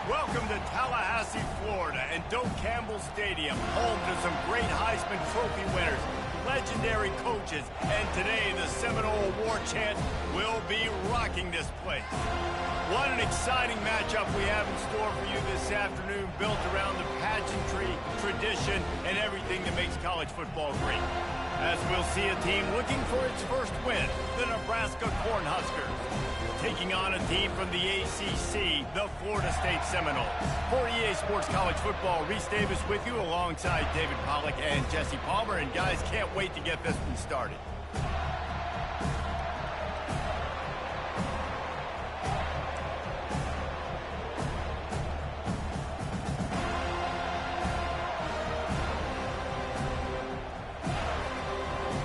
Welcome to Tallahassee, Florida, and Doak Campbell Stadium, home to some great Heisman Trophy winners, legendary coaches, and today the Seminole Award champs will be rocking this place. What an exciting matchup we have in store for you this afternoon, built around the pageantry, tradition, and everything that makes college football great. As we'll see a team looking for its first win, the Nebraska Cornhuskers, taking on a team from the ACC, the Florida State Seminoles. For EA Sports College Football, Reese Davis with you alongside David Pollack and Jesse Palmer. And guys, can't wait to get this one started.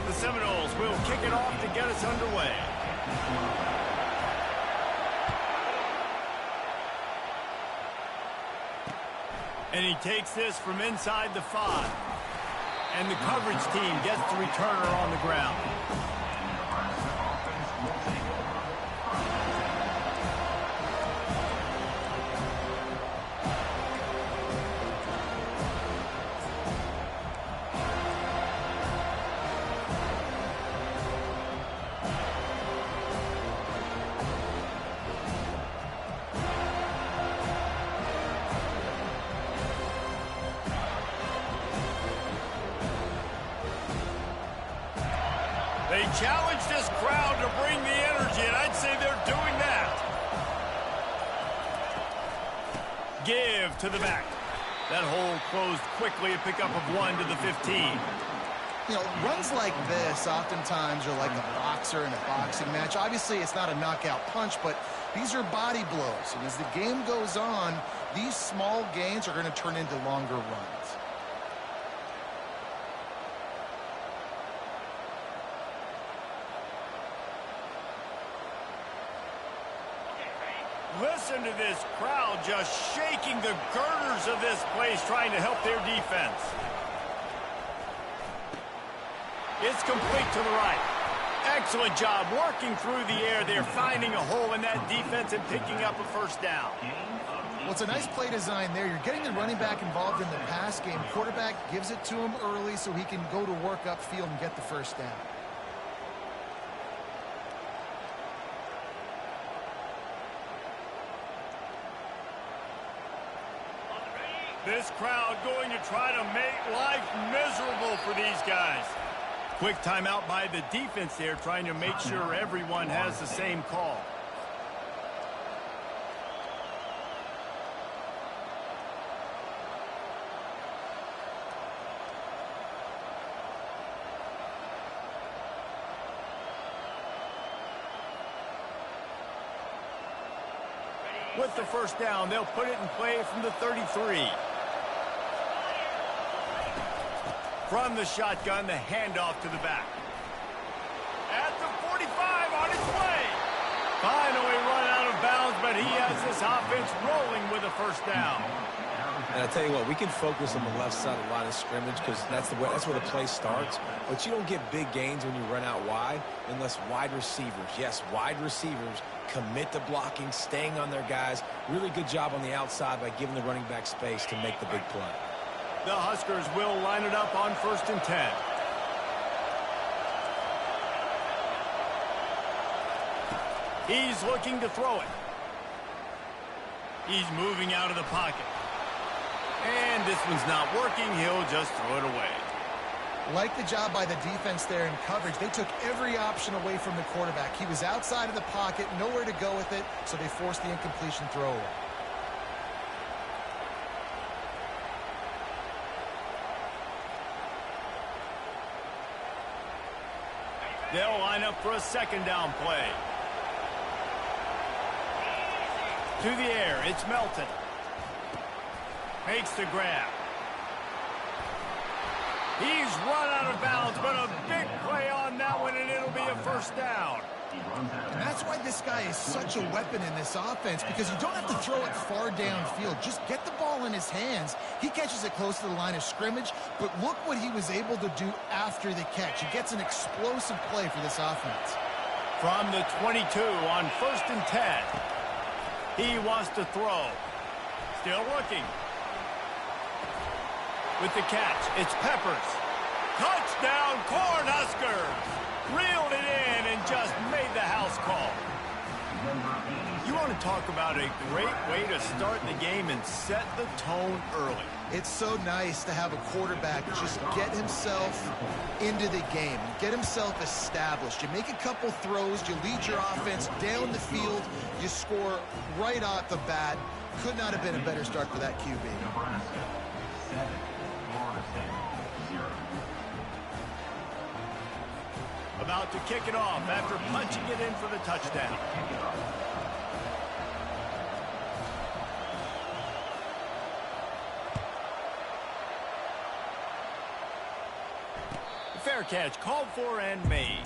The Seminoles will kick it off to get us underway. And he takes this from inside the 5. And the coverage team gets the returner on the ground. They challenge this crowd to bring the energy, and I'd say they're doing that. Give to the back. That hole closed quickly, a pickup of 1 to the 15. You know, runs like this oftentimes are like a boxer in a boxing match. Obviously, it's not a knockout punch, but these are body blows. And as the game goes on, these small gains are going to turn into longer runs. Listen to this crowd just shaking the girders of this place, trying to help their defense. It's complete to the right. Excellent job working through the air there, finding a hole in that defense and picking up a first down. Well, it's a nice play design there. You're getting the running back involved in the pass game. Quarterback gives it to him early so he can go to work upfield and get the first down. This crowd going to try to make life miserable for these guys. Quick timeout by the defense there, trying to make sure everyone has the same call. With the first down, they'll put it in play from the 33. From the shotgun, the handoff to the back. At the 45, on its way. Finally run out of bounds, but he has this offense rolling with a first down. And I tell you what, we can focus on the left side of the line of scrimmage because that's where the play starts. But you don't get big gains when you run out wide unless wide receivers, yes, wide receivers, commit to blocking, staying on their guys. Really good job on the outside by giving the running back space to make the big play. The Huskers will line it up on 1st and 10. He's looking to throw it. He's moving out of the pocket. And this one's not working. He'll just throw it away. Like the job by the defense there in coverage. They took every option away from the quarterback. He was outside of the pocket, nowhere to go with it, so they forced the incompletion throwaway. They'll line up for a second down play. To the air, it's Melton. Makes the grab. He's run out of bounds, but a big play on that one, and it'll be a first down. And that's why this guy is such a weapon in this offense, because you don't have to throw it far downfield. Just get the ball in his hands. He catches it close to the line of scrimmage, but look what he was able to do after the catch. He gets an explosive play for this offense. From the 22 on 1st and 10. He wants to throw. Still looking. With the catch, it's Peppers. Touchdown, Cornhuskers! Reeled it in and just made the house call. You want to talk about a great way to start the game and set the tone early. It's so nice to have a quarterback just get himself into the game, get himself established. You make a couple throws, you lead your offense down the field, you score right off the bat. Could not have been a better start for that QB. About to kick it off after punching it in for the touchdown. Fair catch called for and made.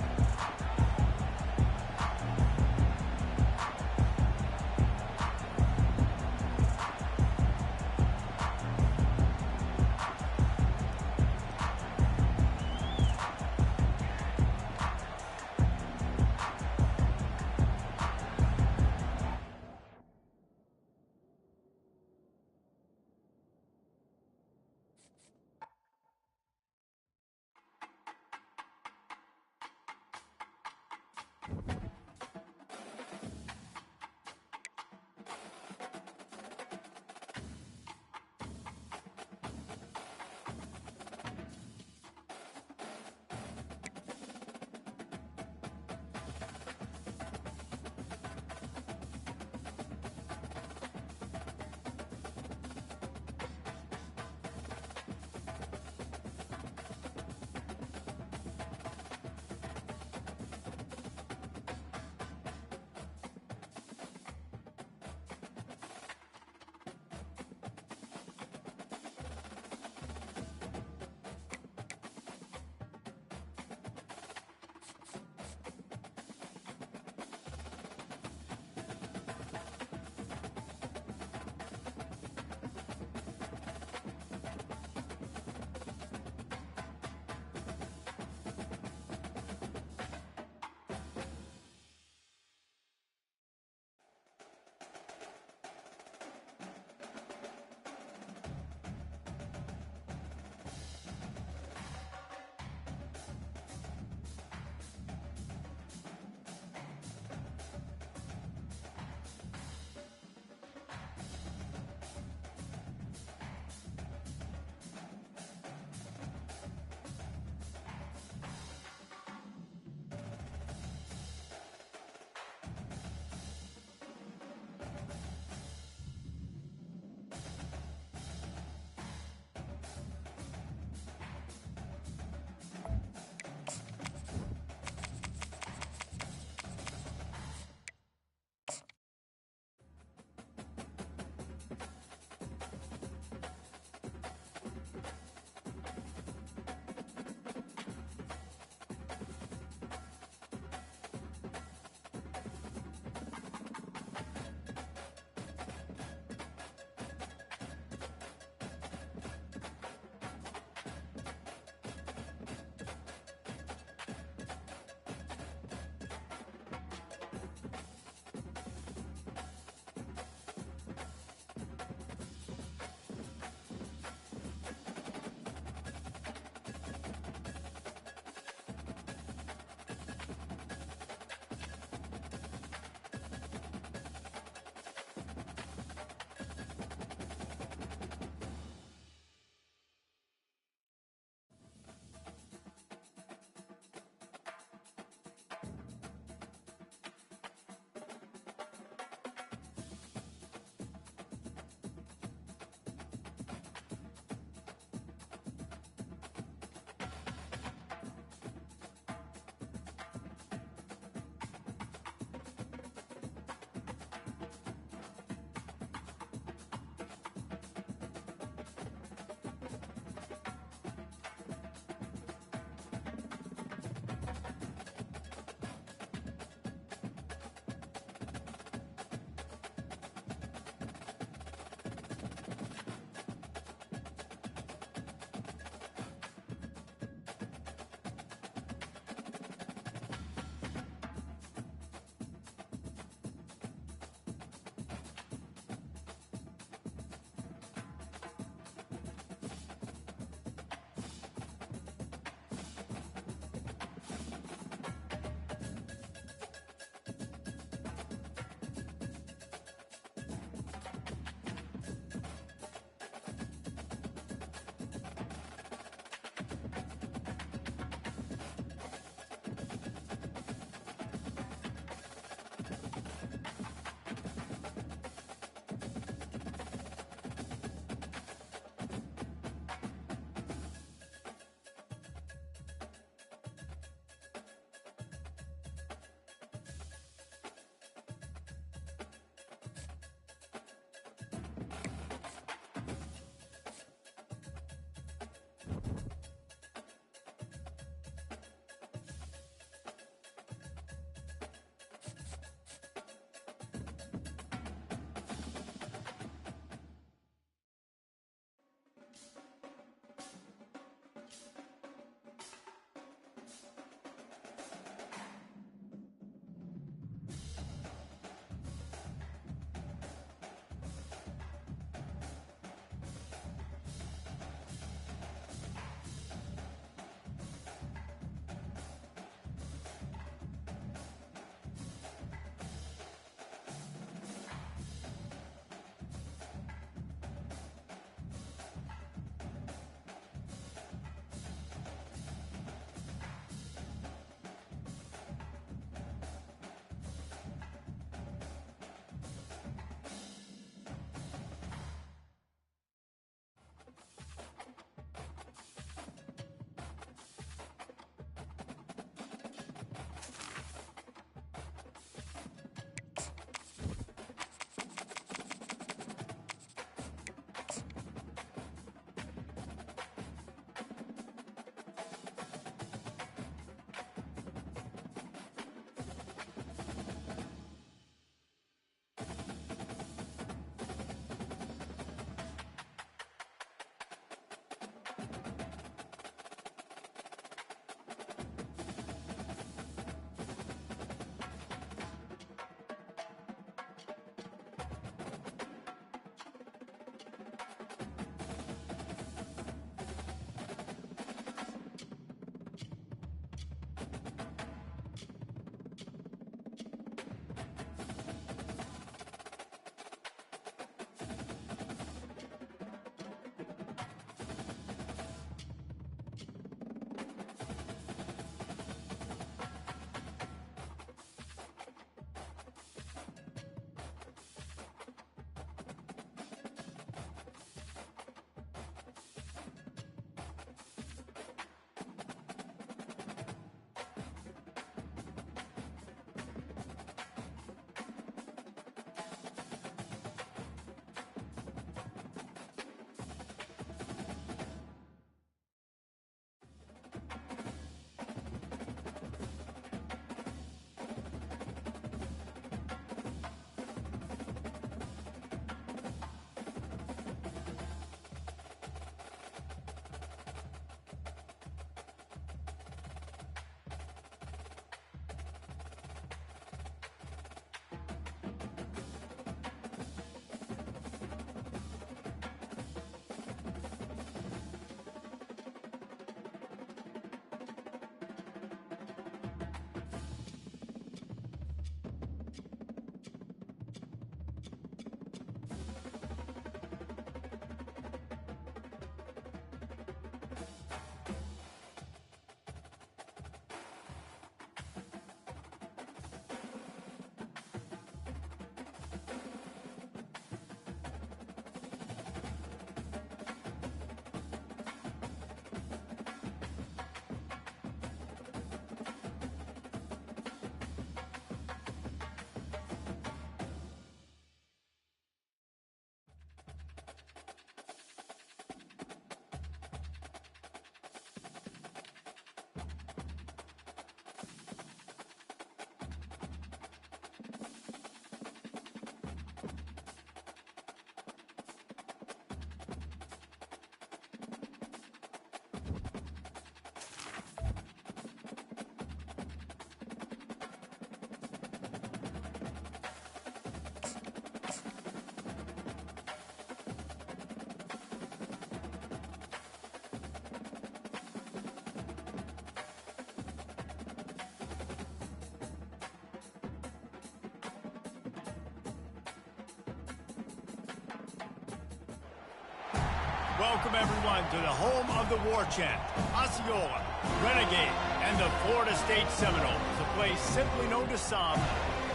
Welcome, everyone, to the home of the war chant, Osceola, Renegade, and the Florida State Seminoles, a place simply known to some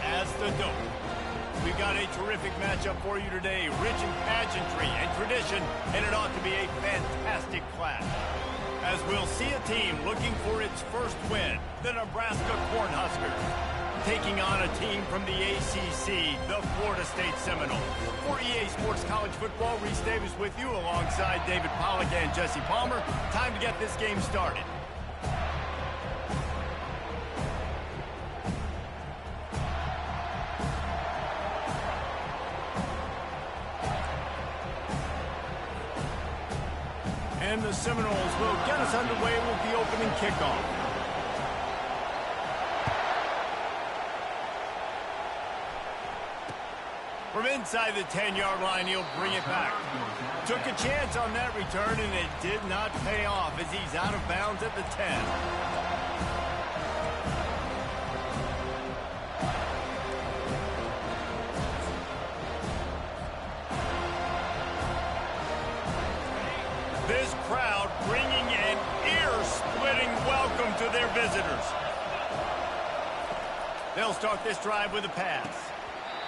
as the Dope. We've got a terrific matchup for you today, rich in pageantry and tradition, and it ought to be a fantastic clash. As we'll see a team looking for its first win, the Nebraska Cornhuskers, taking on a team from the ACC, the Florida State Seminoles. For EA Sports College Football, Reese Davis with you alongside David Pollack and Jesse Palmer. Time to get this game started. And the Seminoles will get us underway with the opening kickoff. From inside the 10-yard line, he'll bring it back. Took a chance on that return, and it did not pay off as he's out of bounds at the 10. This crowd bringing an ear-splitting welcome to their visitors. They'll start this drive with a pass.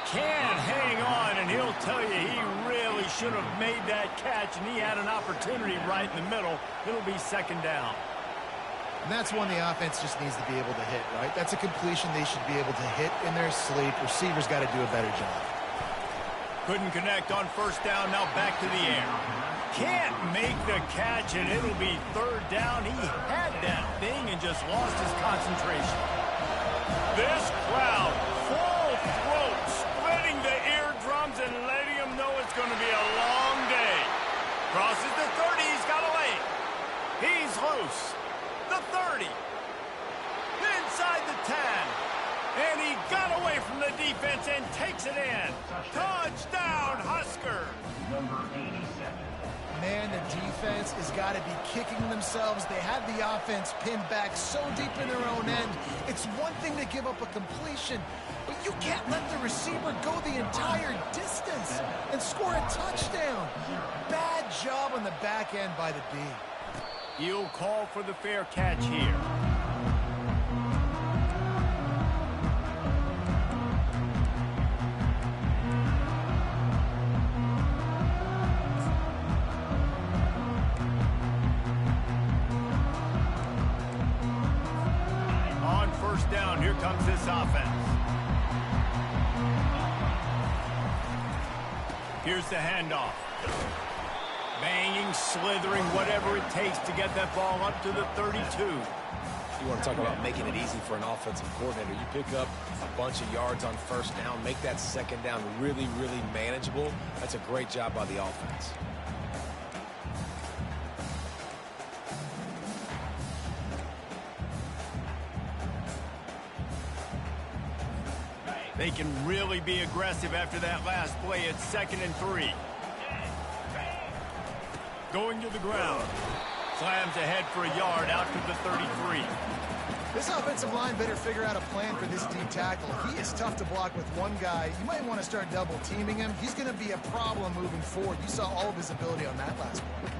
Can't hang on, and he'll tell you he really should have made that catch, and he had an opportunity right in the middle. It'll be second down. And that's one the offense just needs to be able to hit, right? That's a completion they should be able to hit in their sleep. Receivers got to do a better job. Couldn't connect on first down, now back to the air. Can't make the catch, and it'll be third down. He had that thing and just lost his concentration. This crowd, full throat, splitting the eardrums and letting him know it's going to be a long day. Crosses the 30, he's got a lane. He's loose. The 30. Inside the 10. And he got away from the defense and takes it in. Touchdown, Husker. Number 87. Man, the defense has got to be kicking themselves. They had the offense pinned back so deep in their own end. It's one thing to give up a completion, but you can't let the receiver go the entire distance and score a touchdown. Bad job on the back end by the D. He'll call for the fair catch here. Down, here comes this offense. Here's the handoff. Banging, slithering, whatever it takes to get that ball up to the 32. You want to talk about making it easy for an offensive coordinator. You pick up a bunch of yards on first down, make that second down really, really manageable. That's a great job by the offense. They can really be aggressive after that last play. It's 2nd and 3. Going to the ground. Slams ahead for a yard out to the 33. This offensive line better figure out a plan for this D tackle. He is tough to block with one guy. You might want to start double teaming him. He's going to be a problem moving forward. You saw all of his ability on that last one.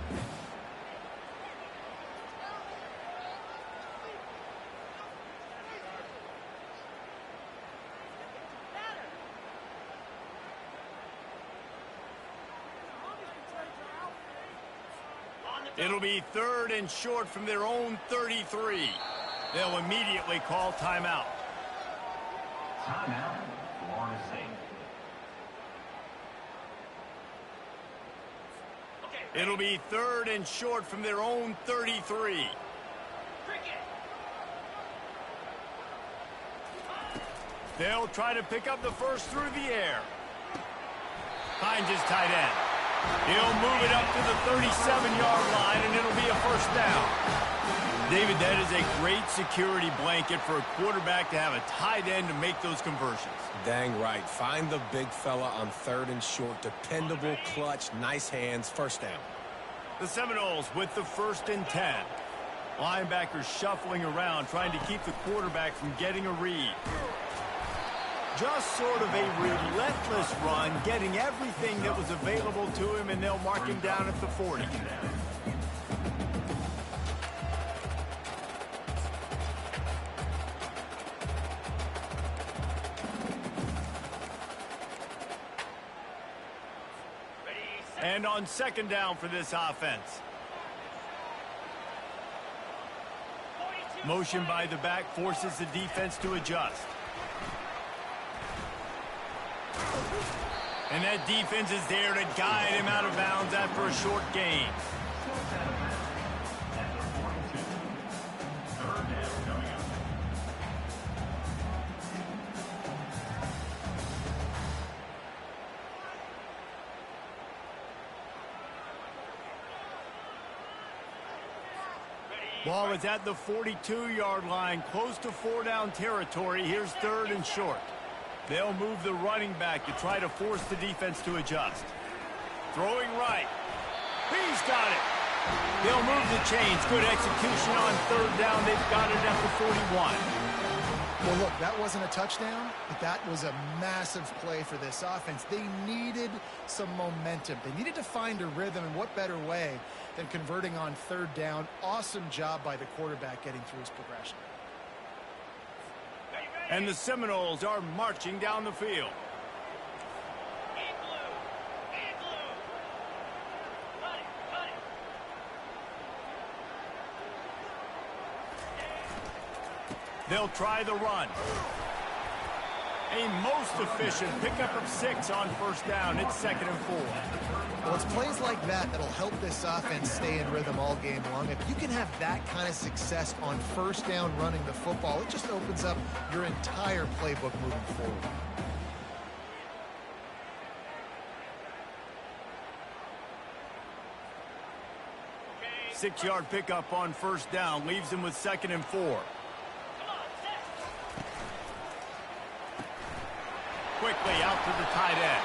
It'll be 3rd and short from their own 33. They'll immediately call timeout. Timeout, Florida State. It'll be 3rd and short from their own 33. They'll try to pick up the first through the air. Finds his tight end. He'll move it up to the 37-yard line, and it'll be a first down. David, that is a great security blanket for a quarterback to have a tight end to make those conversions. Dang right. Find the big fella on 3rd and short. Dependable, clutch, nice hands, first down. The Seminoles with the 1st and 10. Linebackers shuffling around, trying to keep the quarterback from getting a read. Just sort of a relentless run, getting everything that was available to him, and they'll mark him down at the 40. And on second down for this offense. Motion by the back forces the defense to adjust. And that defense is there to guide him out of bounds after a short gain. Ball is at the 42-yard line, close to 4-down territory. Here's third and short. They'll move the running back to try to force the defense to adjust. Throwing right. He's got it. They'll move the chains. Good execution on third down. They've got it at the 41. Well, look, that wasn't a touchdown, but that was a massive play for this offense. They needed some momentum. They needed to find a rhythm, and what better way than converting on third down. Awesome job by the quarterback getting through his progression. And the Seminoles are marching down the field. They'll try the run. A most efficient pickup of 6 on first down. It's 2nd and 4. Well, it's plays like that that'll help this offense stay in rhythm all game long. If you can have that kind of success on first down running the football, it just opens up your entire playbook moving forward. Okay. 6-yard pickup on first down leaves him with 2nd and 4. Quickly out to the tight end.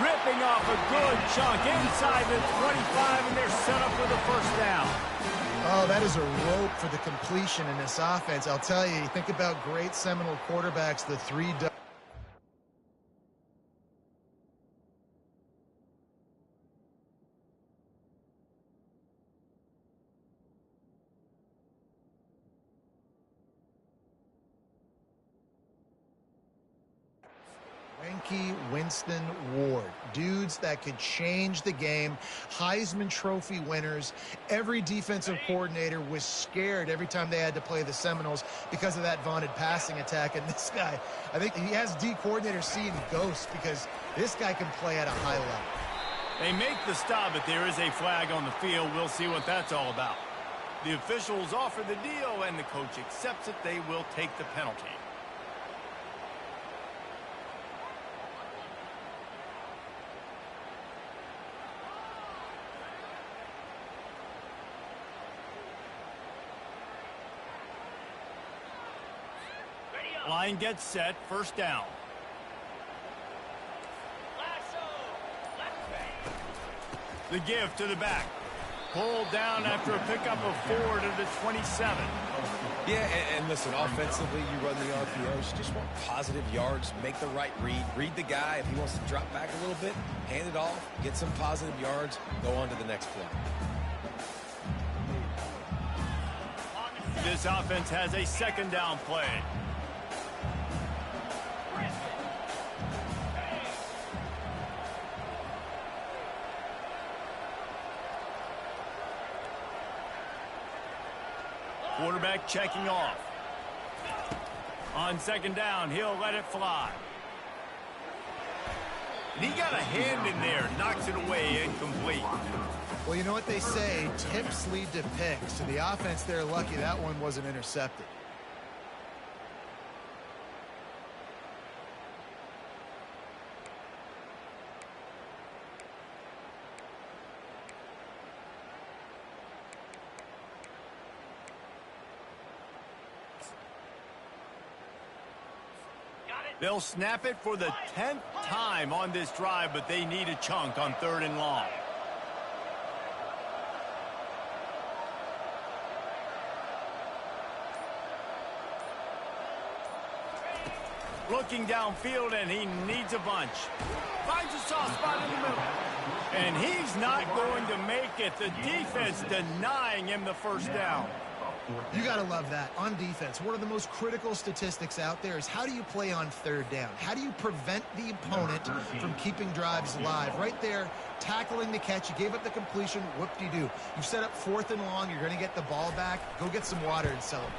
Ripping off a good chunk inside the 25, and they're set up for the first down. Oh, that is a rope for the completion in this offense. I'll tell you, you think about great Seminole quarterbacks, the 3 Winston Ward, dudes that could change the game, Heisman Trophy winners. Every defensive coordinator was scared every time they had to play the Seminoles because of that vaunted passing attack. And this guy, I think he has D coordinators seeing ghosts because this guy can play at a high level. They make the stop, but there is a flag on the field. We'll see what that's all about. The officials offer the deal, and the coach accepts it. They will take the penalty. Line gets set, first down. The give to the back. Pulled down after a pickup of 4 to the 27. Yeah, and listen, offensively, you run the RPOs. You just want positive yards, make the right read. Read the guy. If he wants to drop back a little bit, hand it off, get some positive yards, go on to the next play. This offense has a 2nd down play. Quarterback checking off. On 2nd down, he'll let it fly. And he got a hand in there, knocks it away, incomplete. Well, you know what they say, tips lead to picks. And the offense, they're lucky that one wasn't intercepted. They'll snap it for the 10th time on this drive, but they need a chunk on 3rd and long. Looking downfield, and he needs a bunch. Finds a soft spot in the middle. And he's not going to make it. The defense denying him the first down. You got to love that. On defense, one of the most critical statistics out there is how do you play on third down? How do you prevent the opponent from keeping drives alive? Right there, tackling the catch. You gave up the completion. Whoop-de-doo. You've set up 4th and long. You're going to get the ball back. Go get some water and celebrate.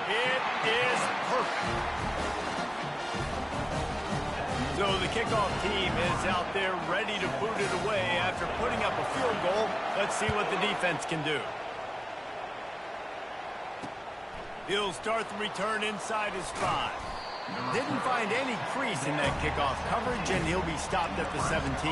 It is perfect. So the kickoff team is out there ready to boot it away after putting up a field goal. Let's see what the defense can do. He'll start the return inside his 5. Didn't find any crease in that kickoff coverage, and he'll be stopped at the 17.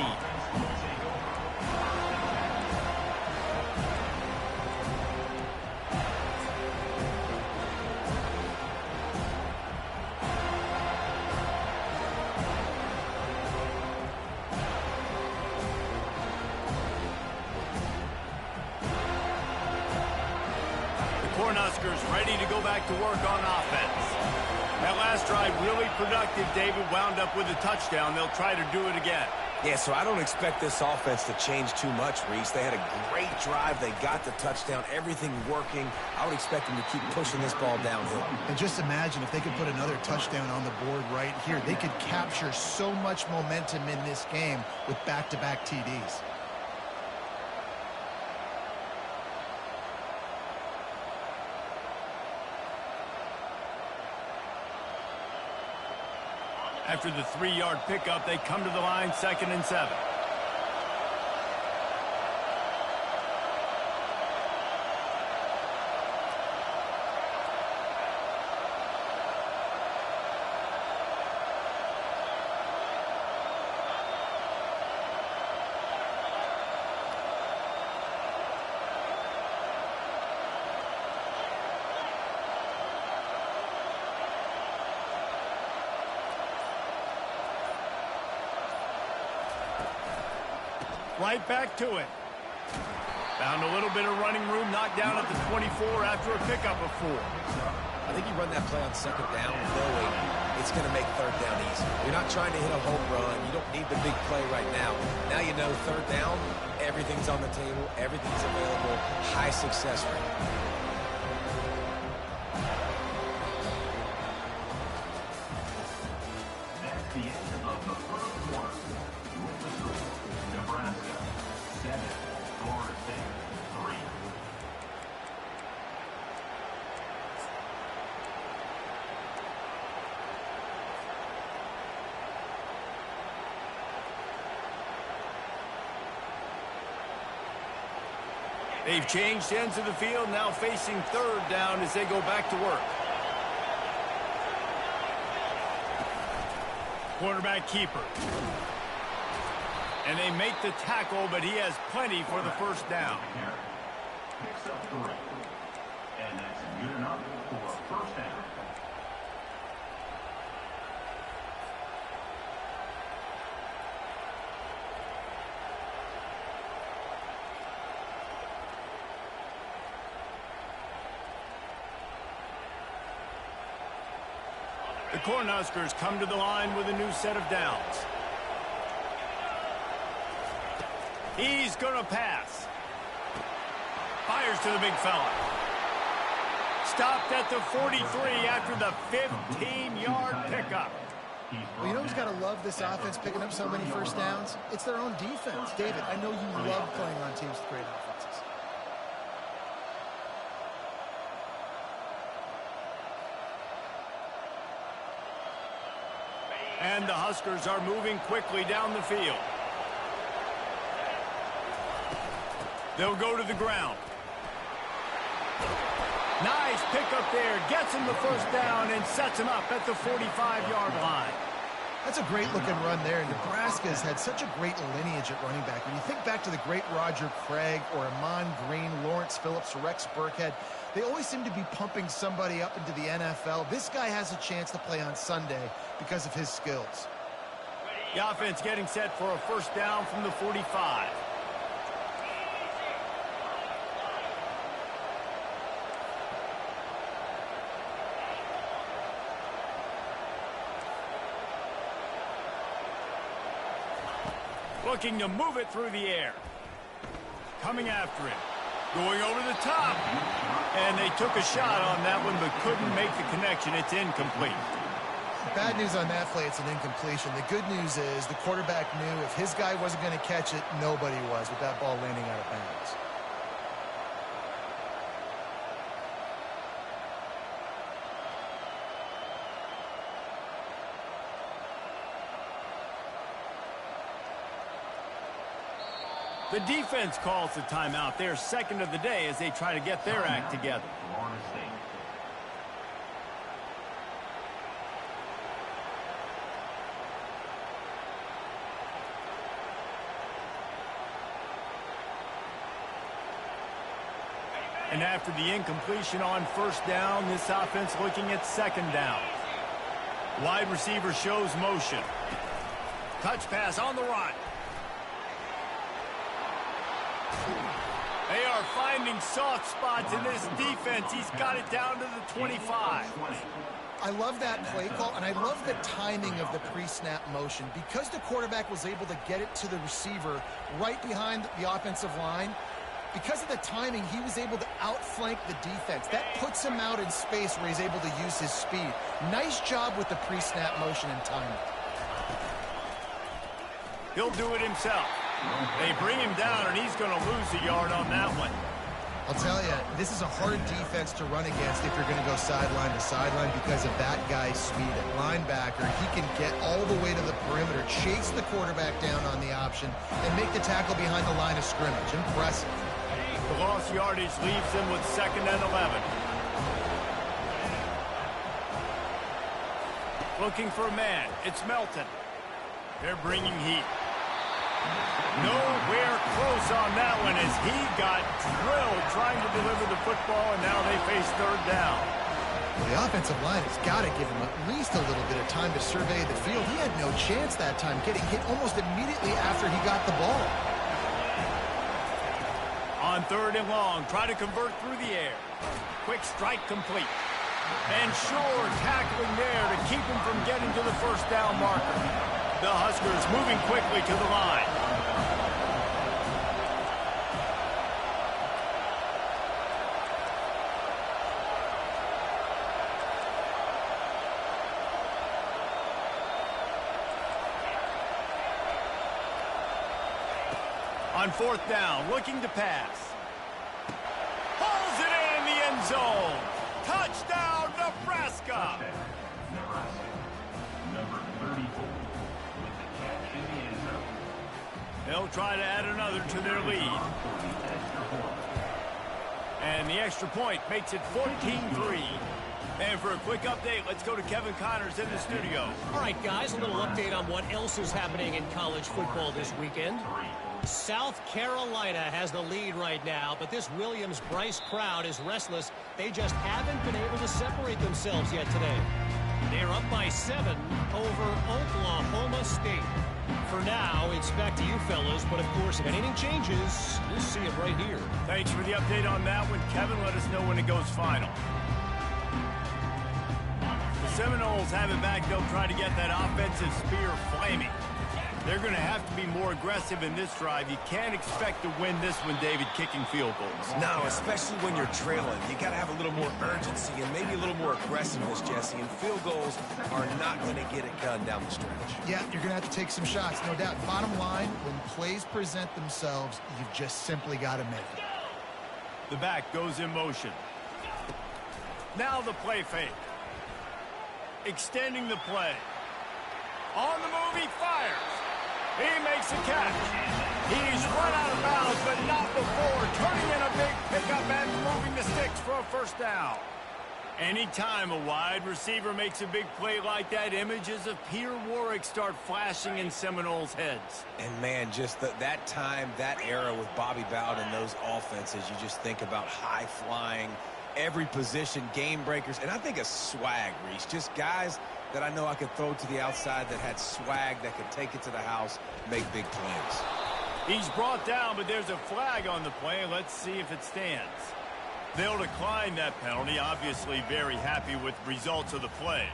Cornhuskers ready to go back to work on offense. That last drive really productive. David wound up with a touchdown. They'll try to do it again. Yeah, so I don't expect this offense to change too much, Reese. They had a great drive. They got the touchdown. Everything working. I would expect them to keep pushing this ball downhill. And just imagine if they could put another touchdown on the board right here. They could capture so much momentum in this game with back-to-back TDs. After the 3-yard pickup, they come to the line, 2nd and 7. Right back to it. Found a little bit of running room, knocked down at the 24 after a pickup of 4. I think you run that play on 2nd down knowing it's going to make 3rd down easy. You're not trying to hit a home run. You don't need the big play right now. Now you know 3rd down, everything's on the table, everything's available, high success rate. That's the end of the first quarter. With the score, Nebraska 7, Florida State 3. They've changed ends of the field, now facing 3rd down as they go back to work. Quarterback keeper. And they make the tackle, but he has plenty for the first down. Picks up 3. And that's good enough for a first down. The Cornhuskers come to the line with a new set of downs. He's going to pass. Fires to the big fella. Stopped at the 43 after the 15-yard pickup. Well, you know who's got to love this offense picking up so many first downs? It's their own defense. David, I know you love playing on teams with great offenses. And the Huskers are moving quickly down the field. They'll go to the ground. Nice pickup there. Gets him the first down and sets him up at the 45-yard line. That's a great-looking run there. Nebraska's had such a great lineage at running back. When you think back to the great Roger Craig or Amon Green, Lawrence Phillips, Rex Burkhead, they always seem to be pumping somebody up into the NFL. This guy has a chance to play on Sunday because of his skills. The offense getting set for a first down from the 45. Looking to move it through the air. Coming after him. Going over the top. And they took a shot on that one but couldn't make the connection. It's incomplete. Bad news on that play, it's an incompletion. The good news is the quarterback knew if his guy wasn't going to catch it, nobody was with that ball landing out of bounds. The defense calls the timeout. Their second of the day as they try to get their act together. And after the incompletion on first down, this offense looking at second down. Wide receiver shows motion. Touch pass on the run. They are finding soft spots in this defense. He's got it down to the 25. I love that play call, and I love the timing of the pre-snap motion. Because the quarterback was able to get it to the receiver right behind the offensive line, because of the timing, he was able to outflank the defense. That puts him out in space where he's able to use his speed. Nice job with the pre-snap motion and timing. He'll do it himself. They bring him down, and he's going to lose a yard on that one. I'll tell you, this is a hard defense to run against if you're going to go sideline to sideline because of that guy's speed. At linebacker, he can get all the way to the perimeter, chase the quarterback down on the option, and make the tackle behind the line of scrimmage. Impressive. The lost yardage leaves them with 2nd and 11. Looking for a man. It's Melton. They're bringing heat. Nowhere close on that one as he got drilled trying to deliver the football, and now they face 3rd down. Well, the offensive line has got to give him at least a little bit of time to survey the field. He had no chance that time, getting hit almost immediately after he got the ball. On 3rd and long, try to convert through the air. Quick strike complete. And Shore tackling there to keep him from getting to the 1st down marker. The Huskers moving quickly to the line. On 4th down, looking to pass. Pulls it in the end zone. Touchdown, Nebraska. Number 34 with the catch in the end zone. They'll try to add another to their lead. And the extra point makes it 14-3. And for a quick update, let's go to Kevin Connors in the studio. All right, guys, a little update on what else is happening in college football this weekend. South Carolina has the lead right now, but this Williams-Brice crowd is restless. They just haven't been able to separate themselves yet today. They're up by 7 over Oklahoma State. For now, it's back to you fellas, but of course, if anything changes, you'll see it right here. Thanks for the update on that one, Kevin. Let us know when it goes final. The Seminoles have it back. They'll try to get that offensive spear flaming. They're going to have to be more aggressive in this drive. You can't expect to win this one, David, kicking field goals. No, especially when you're trailing. You got to have a little more urgency and maybe a little more aggressiveness, Jesse. And field goals are not going to get it done down the stretch. Yeah, you're going to have to take some shots, no doubt. Bottom line, when plays present themselves, you've just simply got to make it. The back goes in motion. Now the play fake. Extending the play. On the move, he fires. He makes a catch. He's run out of bounds, but not before. Turning in a big pickup and moving the sticks for a 1st down. Anytime a wide receiver makes a big play like that, images of Peter Warrick start flashing in Seminoles' heads. And, man, just that time, that era with Bobby Bowden and those offenses, you just think about high-flying, every position, game breakers, and I think a swag, Reese. Just guys that I know I could throw to the outside that had swag, that could take it to the house, make big plays. He's brought down, but there's a flag on the play. Let's see if it stands. They'll decline that penalty. Obviously very happy with the results of the play.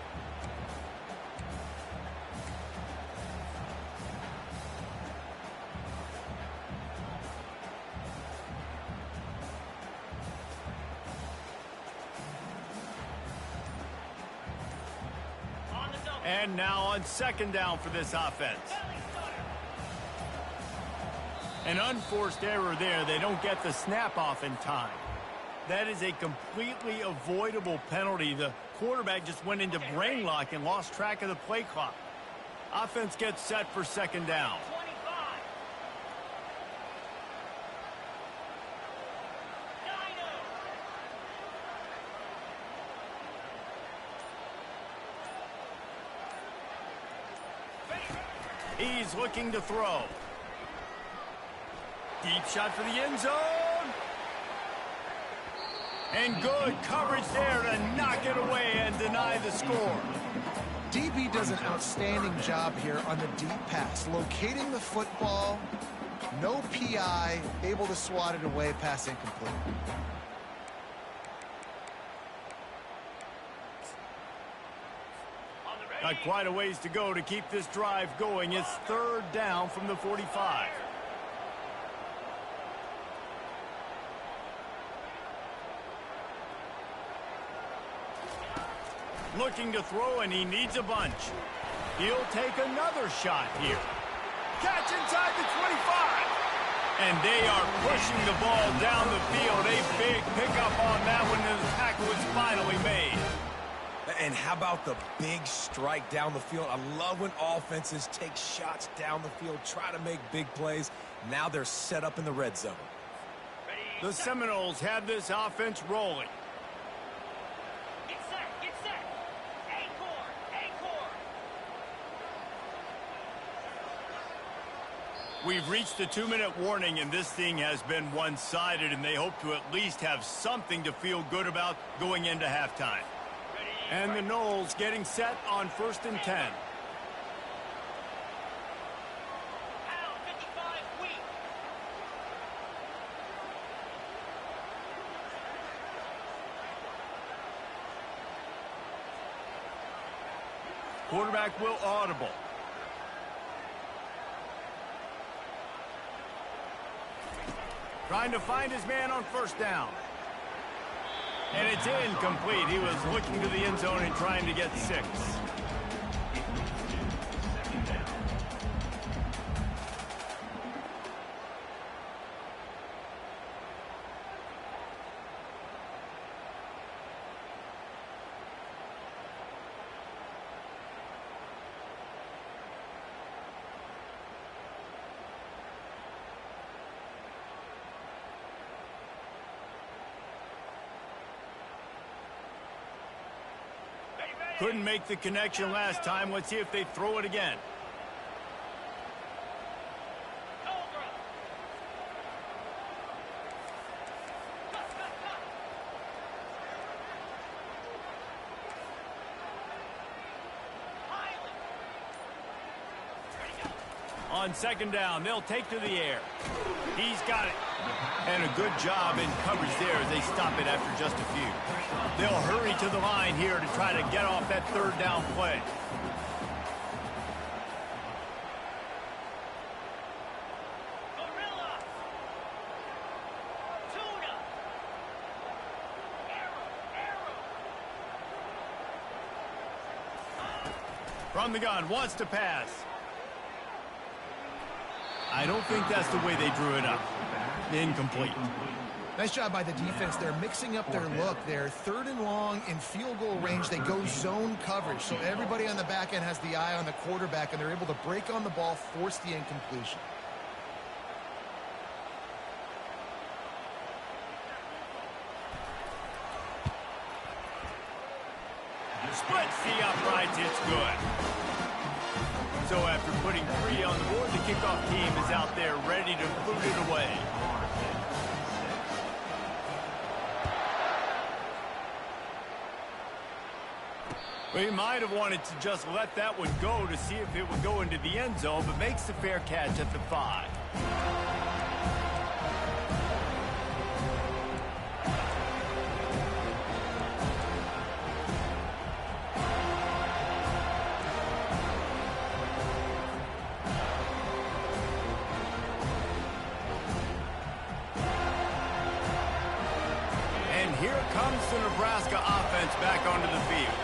And now on second down for this offense. An unforced error there. They don't get the snap off in time. That is a completely avoidable penalty. The quarterback just went into brain lock and lost track of the play clock. Offense gets set for second down. He's looking to throw. Deep shot for the end zone. And good coverage there to knock it away and deny the score. DB does an outstanding job here on the deep pass, locating the football, no PI, able to swat it away, pass incomplete. Got quite a ways to go to keep this drive going. It's third down from the 45. Looking to throw, and he needs a bunch. He'll take another shot here. Catch inside the 25. And they are pushing the ball down the field. A big pickup on that one, and the tackle is finally made. And how about the big strike down the field? I love when offenses take shots down the field, try to make big plays. Now they're set up in the red zone. The Seminoles have this offense rolling. Get set, get set. Encore, encore. We've reached the 2-minute warning, and this thing has been one-sided, and they hope to at least have something to feel good about going into halftime. And the Noles getting set on 1st and 10. Pound 55 weak. Quarterback will audible. Trying to find his man on 1st down. And it's incomplete. He was looking to the end zone and trying to get 6. Couldn't make the connection last time. Let's see if they throw it again. On 2nd down, they'll take to the air. He's got it. And a good job in coverage there as they stop it after just a few. They'll hurry to the line here to try to get off that 3rd down play. Gorilla. Tuna. Arrow. From the gun, wants to pass. I don't think that's the way they drew it up. Incomplete. Nice job by the defense. They're mixing up their look. They're 3rd and long in field goal range. They go zone coverage. So everybody on the back end has the eye on the quarterback, and they're able to break on the ball, force the incompletion. Splits the uprights. It's good. So after putting 3 on the board, the kickoff team is out there ready to boot it away. We might have wanted to just let that one go to see if it would go into the end zone, but makes the fair catch at the 5. And here comes the Nebraska offense back onto the field.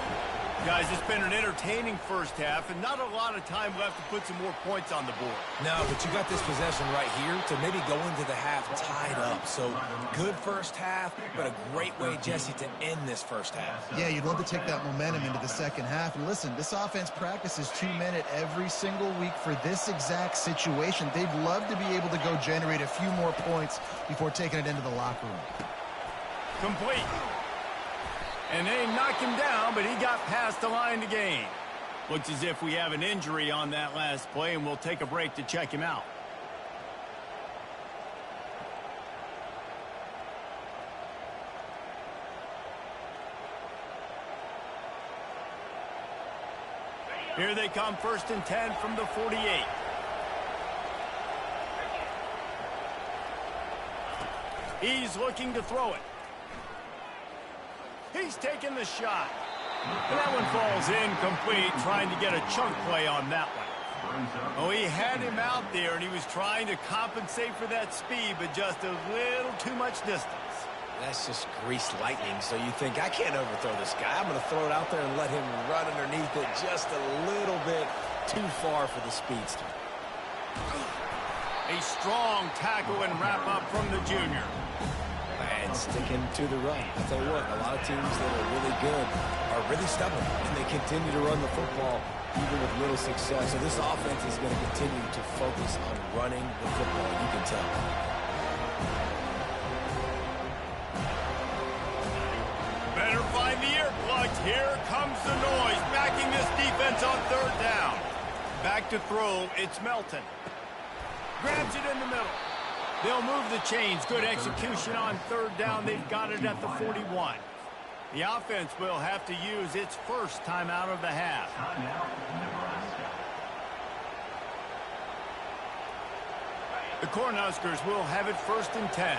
Guys, it's been an entertaining first half and not a lot of time left to put some more points on the board. No, but you got this possession right here to maybe go into the half tied up. So good first half, but a great way, Jesse, to end this first half. Yeah, you'd love to take that momentum into the second half. And listen, this offense practices 2-minute every single week for this exact situation. They'd love to be able to go generate a few more points before taking it into the locker room. Complete. And they knocked him down, but he got past the line to gain. Looks as if we have an injury on that last play, and we'll take a break to check him out. Here they come, 1st and 10 from the 48. He's looking to throw it. He's taking the shot. And that one falls incomplete, trying to get a chunk play on that one. Oh, he had him out there, and he was trying to compensate for that speed, but just a little too much distance. That's just greased lightning, so you think, I can't overthrow this guy. I'm going to throw it out there and let him run underneath it just a little bit too far for the speedster. A strong tackle and wrap-up from the junior. And sticking to the run. I'll tell you what, a lot of teams that are really good are really stubborn, and they continue to run the football even with little success. So this offense is going to continue to focus on running the football, you can tell. Better find the earplugs. Here comes the noise, backing this defense on 3rd down. Back to throw, it's Melton. Grabs it in the middle. They'll move the chains. Good execution on 3rd down. They've got it at the 41. The offense will have to use its first timeout of the half. The Cornhuskers will have it 1st and 10.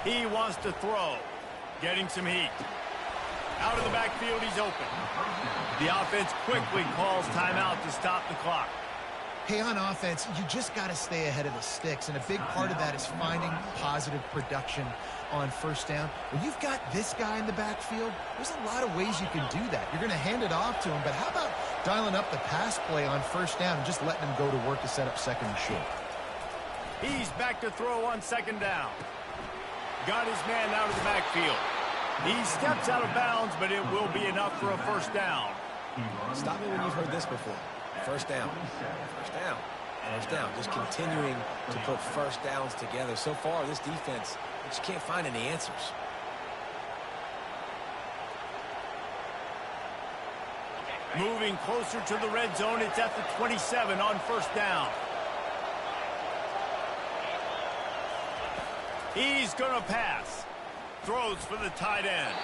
He wants to throw. Getting some heat. Out of the backfield, he's open. The offense quickly calls timeout to stop the clock. Hey, on offense, you just got to stay ahead of the sticks, and a big part of that is finding positive production on 1st down. When you've got this guy in the backfield, there's a lot of ways you can do that. You're going to hand it off to him, but how about dialing up the pass play on 1st down and just letting him go to work to set up 2nd and short? He's back to throw on 2nd down. Got his man out of the backfield. He steps out of bounds, but it will be enough for a 1st down. Stop me when you've heard this before. 1st down. 1st down. 1st down. Just continuing to put 1st downs together. So far, this defense just can't find any answers. Moving closer to the red zone. It's at the 27 on 1st down. He's going to pass. Throws for the tight end.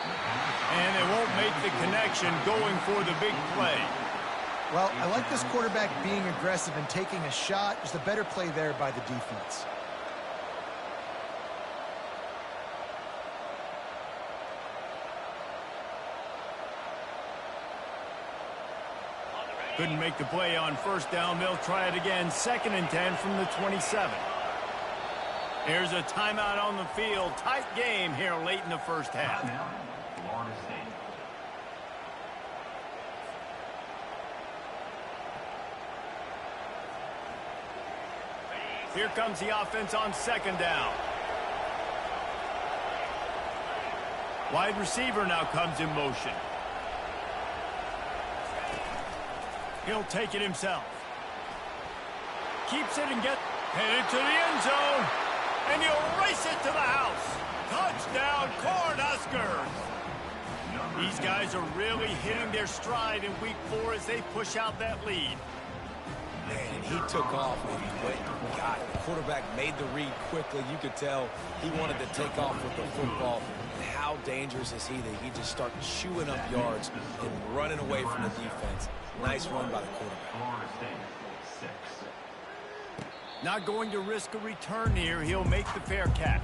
And they won't make the connection going for the big play. Well, I like this quarterback being aggressive and taking a shot. Just a better play there by the defense. Couldn't make the play on 1st down. They'll try it again. 2nd and 10 from the 27. Here's a timeout on the field. Tight game here late in the first half. Here comes the offense on 2nd down. Wide receiver now comes in motion. He'll take it himself. Keeps it and headed to the end zone. And he'll race it to the house. Touchdown, Cornhuskers. These guys are really hitting their stride in week 4 as they push out that lead. Man, and he took off and he went and got it. The quarterback made the read quickly. You could tell he wanted to take off with the football. And how dangerous is he that he just started chewing up yards and running away from the defense. Nice run by the quarterback. Not going to risk a return here. He'll make the fair catch.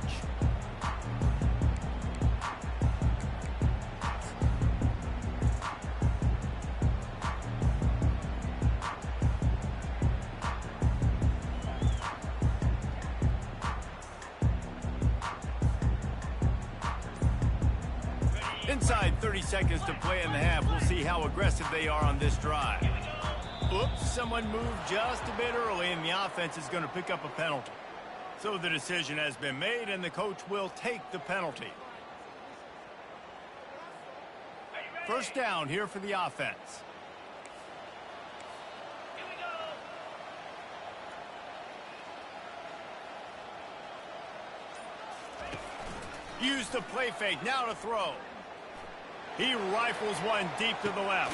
Inside 30 seconds to play in the half. We'll see how aggressive they are on this drive. Oops, someone moved just a bit early, and the offense is going to pick up a penalty. So the decision has been made, and the coach will take the penalty. First down here for the offense. Here we go. Use the play fake, now to throw. He rifles one deep to the left.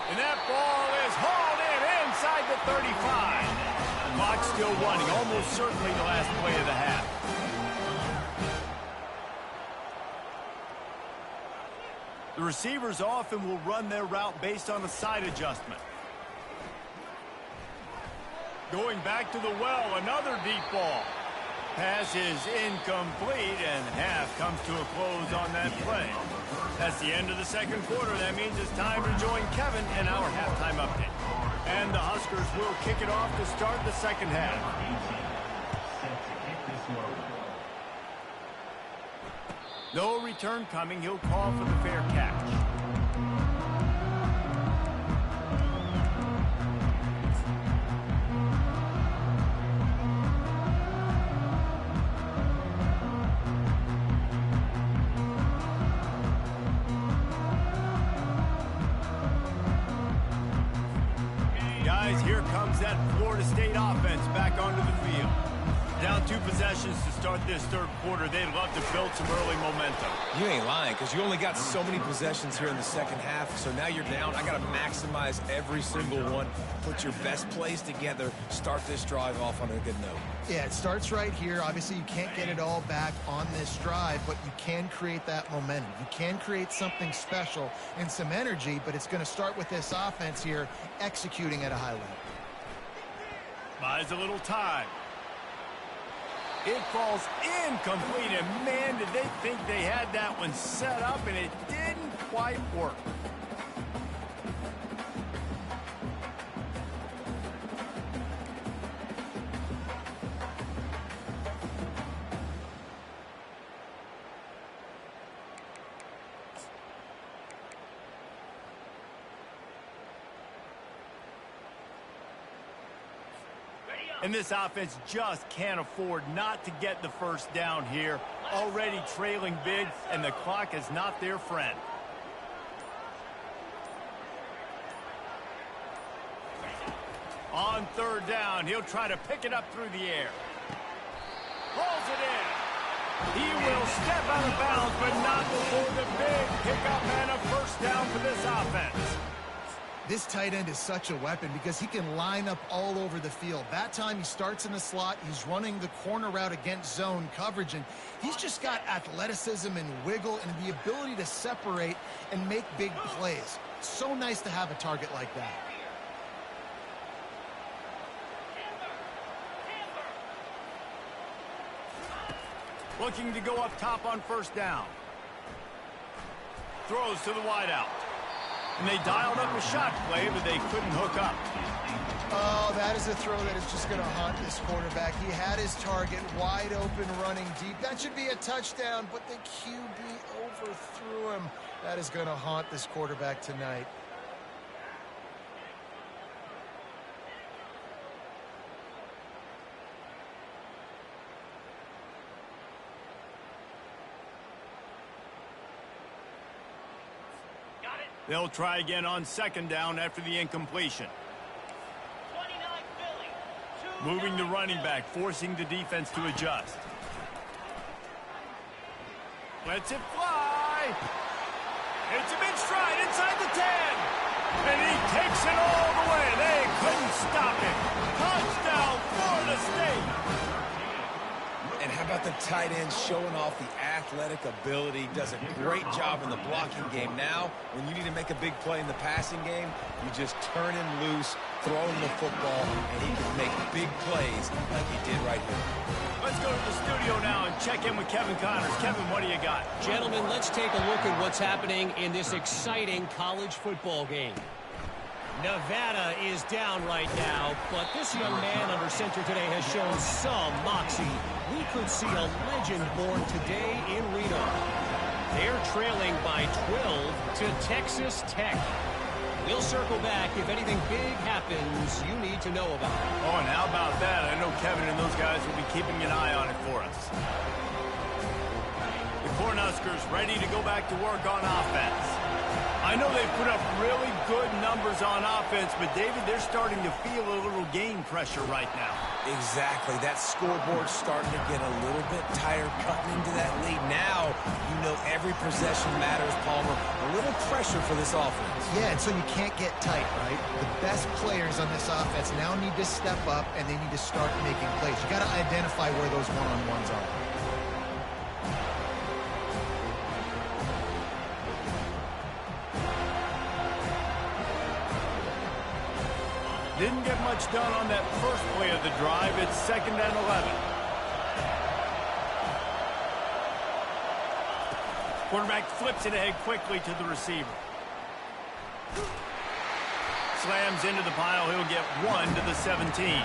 And that ball is hauled in inside the 35. Clock still running, almost certainly the last play of the half. The receivers often will run their route based on a side adjustment. Going back to the well, another deep ball. Pass is incomplete, and half comes to a close on that play. That's the end of the second quarter. That means it's time to join Kevin in our halftime update. And the Huskers will kick it off to start the second half. No return coming. He'll call for the fair catch. Guys, here comes that Florida State offense back onto the field. Down 2 possessions to start this third quarter. They'd love to build some early momentum. You ain't lying, because you only got so many possessions here in the second half, so now you're down. I got to maximize every single one, put your best plays together, start this drive off on a good note. Yeah, it starts right here. Obviously, you can't get it all back on this drive, but you can create that momentum. You can create something special and some energy, but it's going to start with this offense here executing at a high level. Buys a little time. It falls incomplete, and man, did they think they had that one set up, and it didn't quite work. And this offense just can't afford not to get the first down here. Already trailing big, and the clock is not their friend. On third down, he'll try to pick it up through the air. Rolls it in. He will step out of bounds, but not before the big pickup and a first down for this offense. This tight end is such a weapon because he can line up all over the field. That time he starts in the slot, he's running the corner route against zone coverage, and he's just got athleticism and wiggle and the ability to separate and make big plays. So nice to have a target like that. Looking to go up top on first down. Throws to the wideout. And they dialed up a shot play, but they couldn't hook up. Oh, that is a throw that is just going to haunt this quarterback. He had his target wide open, running deep. That should be a touchdown, but the QB overthrew him. That is going to haunt this quarterback tonight. They'll try again on second down after the incompletion. 29 Philly. Moving the running back, forcing the defense to adjust. Lets it fly. It's a mid stride inside the 10. And he takes it all the way. They couldn't stop him. Touchdown, Florida State. And how about the tight end showing off the athletic ability? Does a great job in the blocking game. Now, when you need to make a big play in the passing game, you just turn him loose, throw him the football, and he can make big plays like he did right here. Let's go to the studio now and check in with Kevin Connors. Kevin, what do you got? Gentlemen, let's take a look at what's happening in this exciting college football game. Nevada is down right now, but this young man under center today has shown some moxie. We could see a legend born today in Reno. They're trailing by 12 to Texas Tech. We'll circle back if anything big happens you need to know about. Oh, and how about that? I know Kevin and those guys will be keeping an eye on it for us. The Cornhuskers ready to go back to work on offense. I know they've put up really good numbers on offense, but David, they're starting to feel a little game pressure right now. Exactly. That scoreboard's starting to get a little bit tired cutting into that lead. Now, you know every possession matters, Palmer. A little pressure for this offense. Yeah, and so you can't get tight, right? The best players on this offense now need to step up, and they need to start making plays. You got to identify where those one-on-ones are. Didn't get much done on that first play of the drive. It's 2nd and 11. Quarterback flips it ahead quickly to the receiver. Slams into the pile. He'll get 1 to the 17.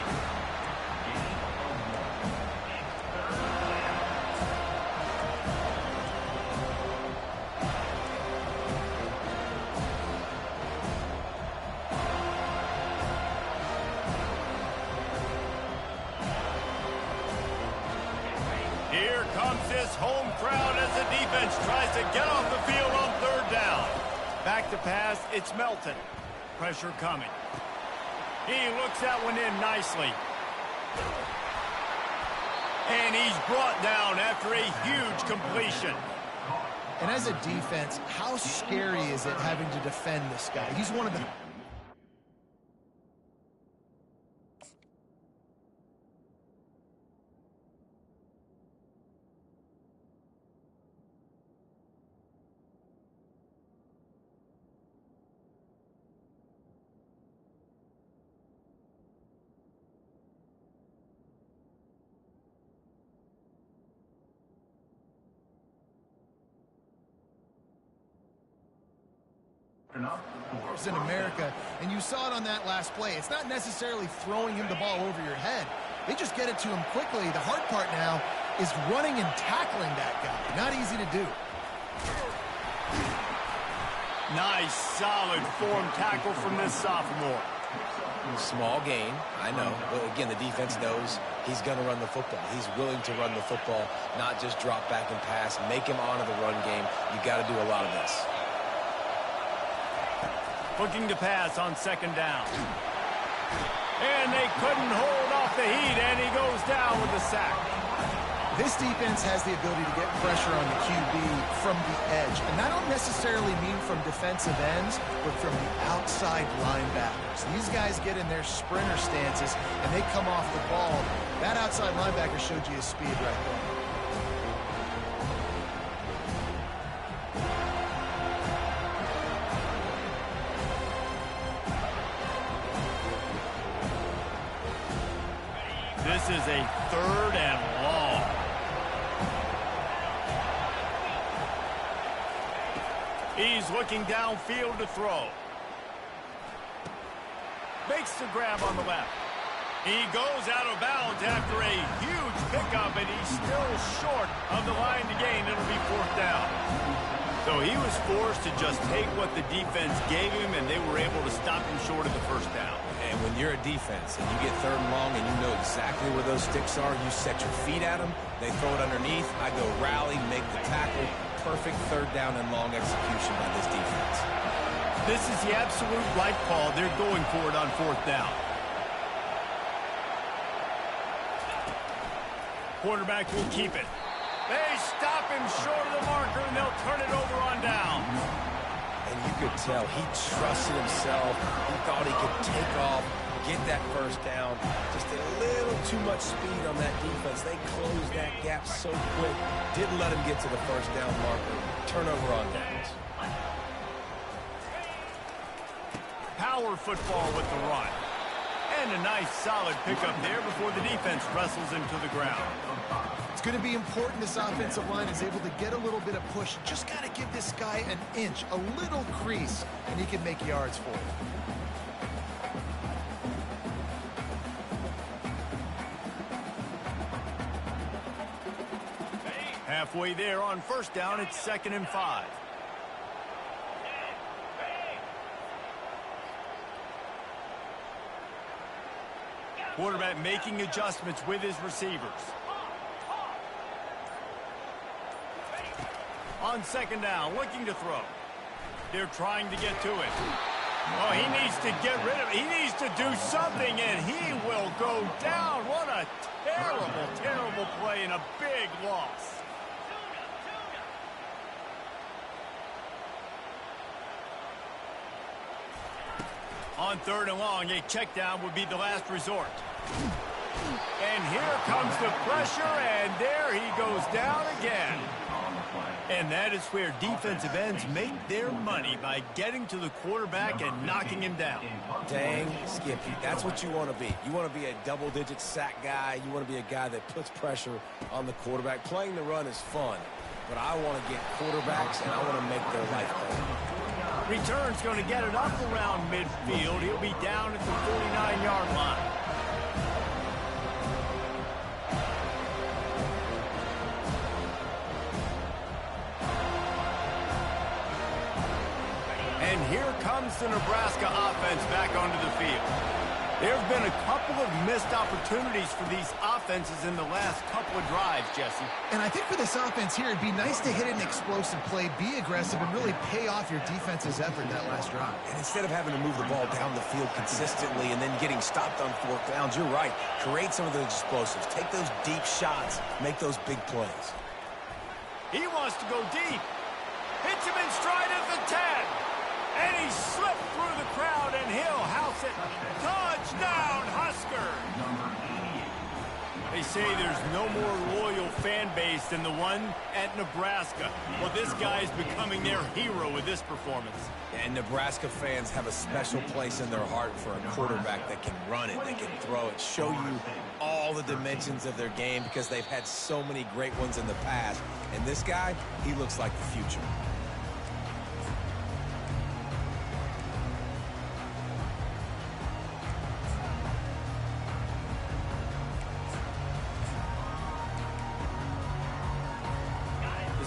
Here comes this home crowd as the defense tries to get off the field on 3rd down. Back to pass, it's Melton. Pressure coming. He looks that one in nicely. And he's brought down after a huge completion. And as a defense, how scary is it having to defend this guy? He's one of the... in America, and you saw it on that last play. It's not necessarily throwing him the ball over your head. They just get it to him quickly. The hard part now is running and tackling that guy. Not easy to do. Nice, solid form tackle from this sophomore. Small gain, I know. But again, the defense knows he's going to run the football. He's willing to run the football, not just drop back and pass. Make him honor the run game. You got to do a lot of this. Looking to pass on 2nd down. And they couldn't hold off the heat, and he goes down with a sack. This defense has the ability to get pressure on the QB from the edge. And I don't necessarily mean from defensive ends, but from the outside linebackers. These guys get in their sprinter stances, and they come off the ball. That outside linebacker showed you his speed right there. This is a 3rd and long. He's looking downfield to throw. Makes the grab on the left. He goes out of bounds after a huge pickup, and he's still short of the line to gain. It'll be 4th down. So he was forced to just take what the defense gave him, and they were able to stop him short of the 1st down. And when you're a defense and you get 3rd and long and you know exactly where those sticks are, you set your feet at them, they throw it underneath, I go rally, make the tackle. Perfect 3rd down and long execution by this defense. This is the absolute right call. They're going for it on 4th down. Quarterback will keep it. They stop him short of the marker, and they'll turn it over on down. And you could tell he trusted himself. He thought he could take off, get that 1st down. Just a little too much speed on that defense. They closed that gap so quick. Didn't let him get to the 1st down marker. Turnover on downs. Power football with the run. And a nice solid pickup there before the defense wrestles him to the ground. It's going to be important this offensive line is able to get a little bit of push. Just got to give this guy an inch, a little crease, and he can make yards for it. Halfway there on first down, it's 2nd and 5. Quarterback making adjustments with his receivers. On 2nd down, looking to throw. They're trying to get to it. Oh, he needs to get rid of it. He needs to do something, and he will go down. What a terrible, terrible play and a big loss. On 3rd and long, a check down would be the last resort. And here comes the pressure, and there he goes down again. And that is where defensive ends make their money, by getting to the quarterback and knocking him down. Dang, Skippy, that's what you want to be. You want to be a double-digit sack guy. You want to be a guy that puts pressure on the quarterback. Playing the run is fun, but I want to get quarterbacks, and I want to make their life better. Return's going to get it up around midfield. He'll be down at the 49-yard line. And here comes the Nebraska offense back onto the field. There have been a couple of missed opportunities for these offenses in the last couple of drives, Jesse. And I think for this offense here, it'd be nice to hit an explosive play, be aggressive, and really pay off your defense's effort that last drive. And instead of having to move the ball down the field consistently and then getting stopped on 4th downs, you're right. Create some of those explosives. Take those deep shots. Make those big plays. He wants to go deep. Hits him in stride at the 10. And he slipped through the crowd, and he'll house it. Touchdown, Husker! They say there's no more loyal fan base than the one at Nebraska. Well, this guy's becoming their hero with this performance. And Nebraska fans have a special place in their heart for a quarterback that can run it, that can throw it, show you all the dimensions of their game, because they've had so many great ones in the past. And this guy, he looks like the future.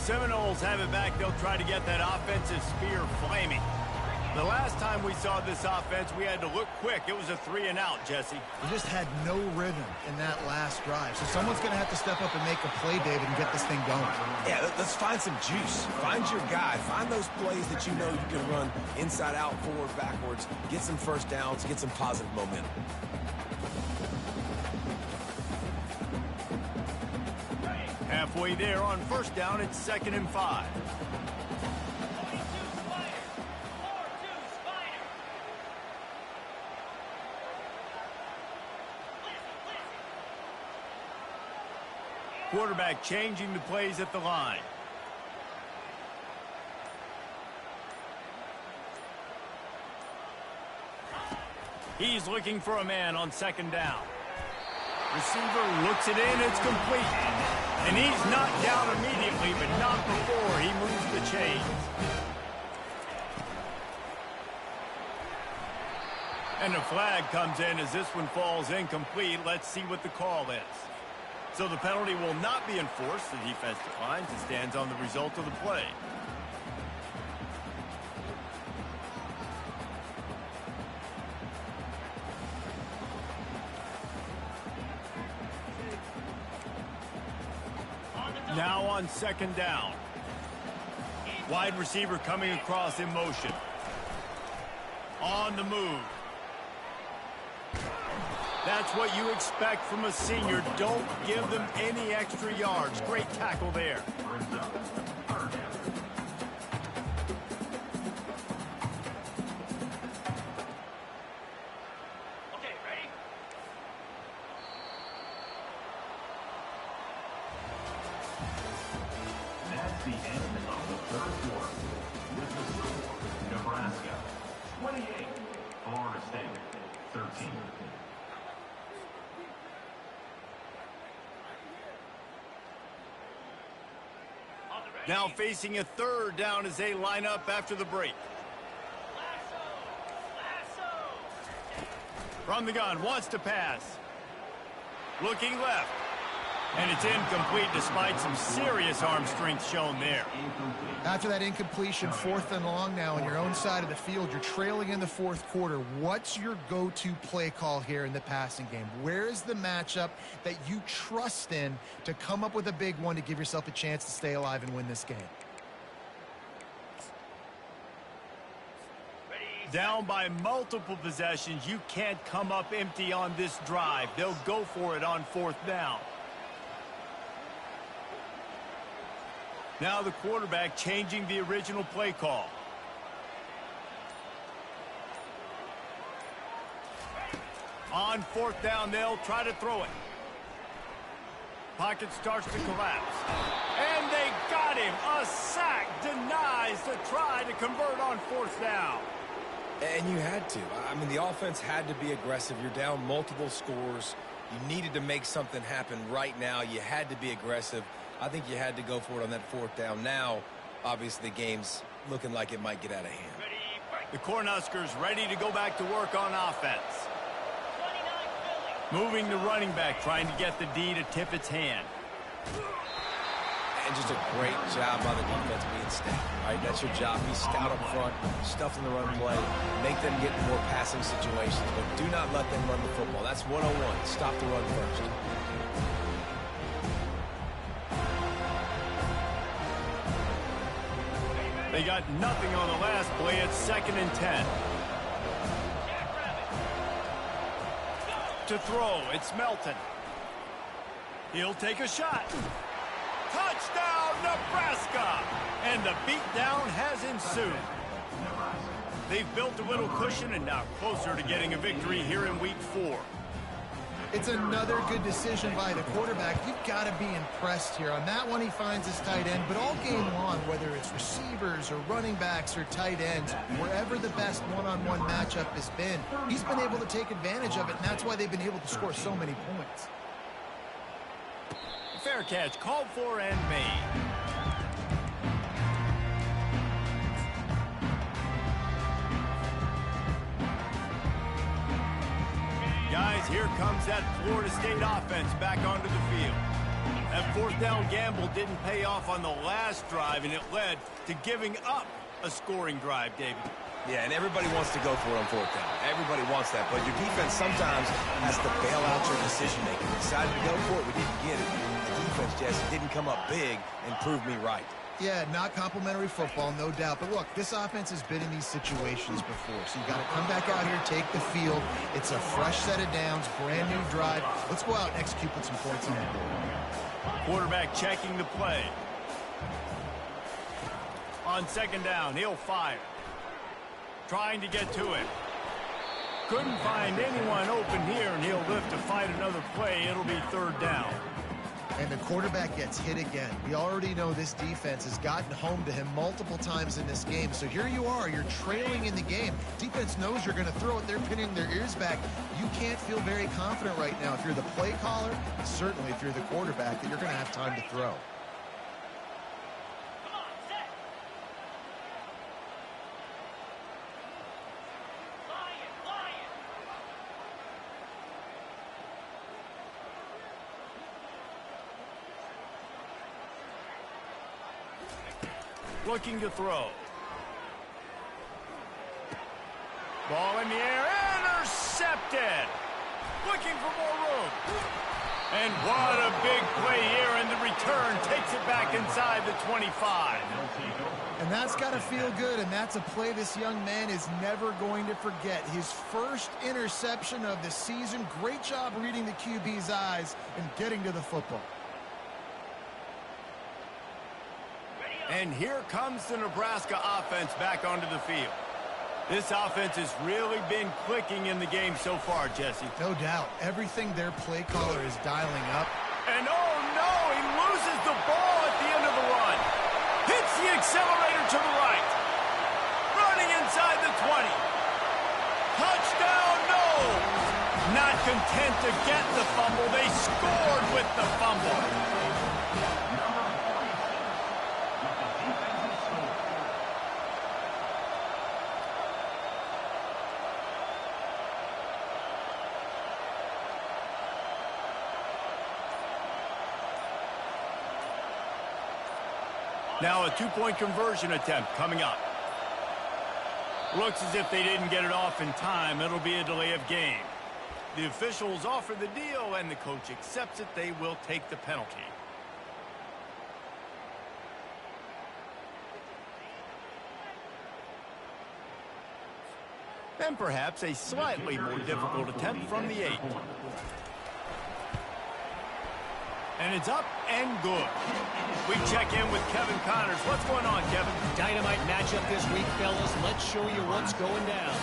Seminoles have it back. They'll try to get that offensive spear flaming. The last time we saw this offense, we had to look quick. It was a 3-and-out, Jesse. They just had no rhythm in that last drive. So someone's going to have to step up and make a play, David, and get this thing going. Yeah, let's find some juice. Find your guy. Find those plays that you know you can run inside out, forward, backwards. Get some first downs. Get some positive momentum. Halfway there on first down, it's 2nd and 5. Quarterback changing the plays at the line. He's looking for a man on 2nd down. Receiver looks it in, it's complete. And he's knocked down immediately, but not before he moves the chains. And the flag comes in as this one falls incomplete. Let's see what the call is. So the penalty will not be enforced. The defense declines and stands on the result of the play. Now on 2nd down. Wide receiver coming across in motion. On the move. That's what you expect from a senior. Don't give them any extra yards. Great tackle there. That's the end of the 3rd quarter. With the score, Nebraska 28, Florida State 13. Now facing a 3rd down as they line up after the break. From the gun, wants to pass. Looking left. And it's incomplete despite some serious arm strength shown there. After that incompletion, 4th and long now on your own side of the field, you're trailing in the 4th quarter. What's your go-to play call here in the passing game? Where is the matchup that you trust in to come up with a big one to give yourself a chance to stay alive and win this game? Down by multiple possessions, you can't come up empty on this drive. They'll go for it on 4th down. Now the quarterback changing the original play call. On 4th down, they'll try to throw it. Pocket starts to collapse. And they got him. A sack denies the try to convert on 4th down. And you had to. I mean, the offense had to be aggressive. You're down multiple scores. You needed to make something happen right now. You had to be aggressive. I think you had to go for it on that 4th down. Now, obviously, the game's looking like it might get out of hand. The Cornhuskers ready to go back to work on offense. Moving the running back, trying to get the D to tip its hand. And just a great job by the defense being stout. Right, that's your job. Be stout up front, stuff in the run play, make them get in more passing situations, but do not let them run the football. That's 101. Stop the run first. They got nothing on the last play. It's 2nd and 10. To throw, it's Melton. He'll take a shot. Touchdown, Nebraska! And the beatdown has ensued. They've built a little cushion and now closer to getting a victory here in Week 4. It's another good decision by the quarterback. You've got to be impressed here. On that one, he finds his tight end, but all game long, whether it's receivers or running backs or tight ends, wherever the best one-on-one matchup has been, he's been able to take advantage of it, and that's why they've been able to score so many points. Fair catch, called for and made. Guys, here comes that Florida State offense back onto the field. That 4th down gamble didn't pay off on the last drive, and it led to giving up a scoring drive, David. Yeah, and everybody wants to go for it on 4th down. Everybody wants that, but your defense sometimes has to bail out your decision-making. We decided to go for it, we didn't get it. The defense just didn't come up big and prove me right. Yeah, not complimentary football, no doubt. But look, this offense has been in these situations before. So you got to come back out here, take the field. It's a fresh set of downs, brand new drive. Let's go out and execute with some points on the board. Quarterback checking the play. On 2nd down, he'll fire. Trying to get to it. Couldn't find anyone open here, and he'll live to fight another play. It'll be 3rd down. And the quarterback gets hit again. We already know this defense has gotten home to him multiple times in this game. So here you are, you're trailing in the game. Defense knows you're going to throw it. They're pinning their ears back. You can't feel very confident right now if you're the play caller, and certainly if you're the quarterback, that you're going to have time to throw. Looking to throw. Ball in the air, intercepted. Looking for more room. And what a big play here, and the return takes it back inside the 25. And that's got to feel good, and that's a play this young man is never going to forget. His first interception of the season. Great job reading the QB's eyes and getting to the football. And here comes the Nebraska offense back onto the field. This offense has really been clicking in the game so far, Jesse. No doubt. Everything their play caller is dialing up. And oh no, he loses the ball at the end of the run. Hits the accelerator to the right. Running inside the 20. Touchdown, no! Not content to get the fumble, they scored with the fumble. Now a two-point conversion attempt coming up. Looks as if they didn't get it off in time. It'll be a delay of game. The officials offer the deal, and the coach accepts it. They will take the penalty. And perhaps a slightly more difficult attempt from the 8. And it's up and good. We check in with Kevin Connors. What's going on, Kevin? Dynamite matchup this week, fellas. Let's show you what's going down.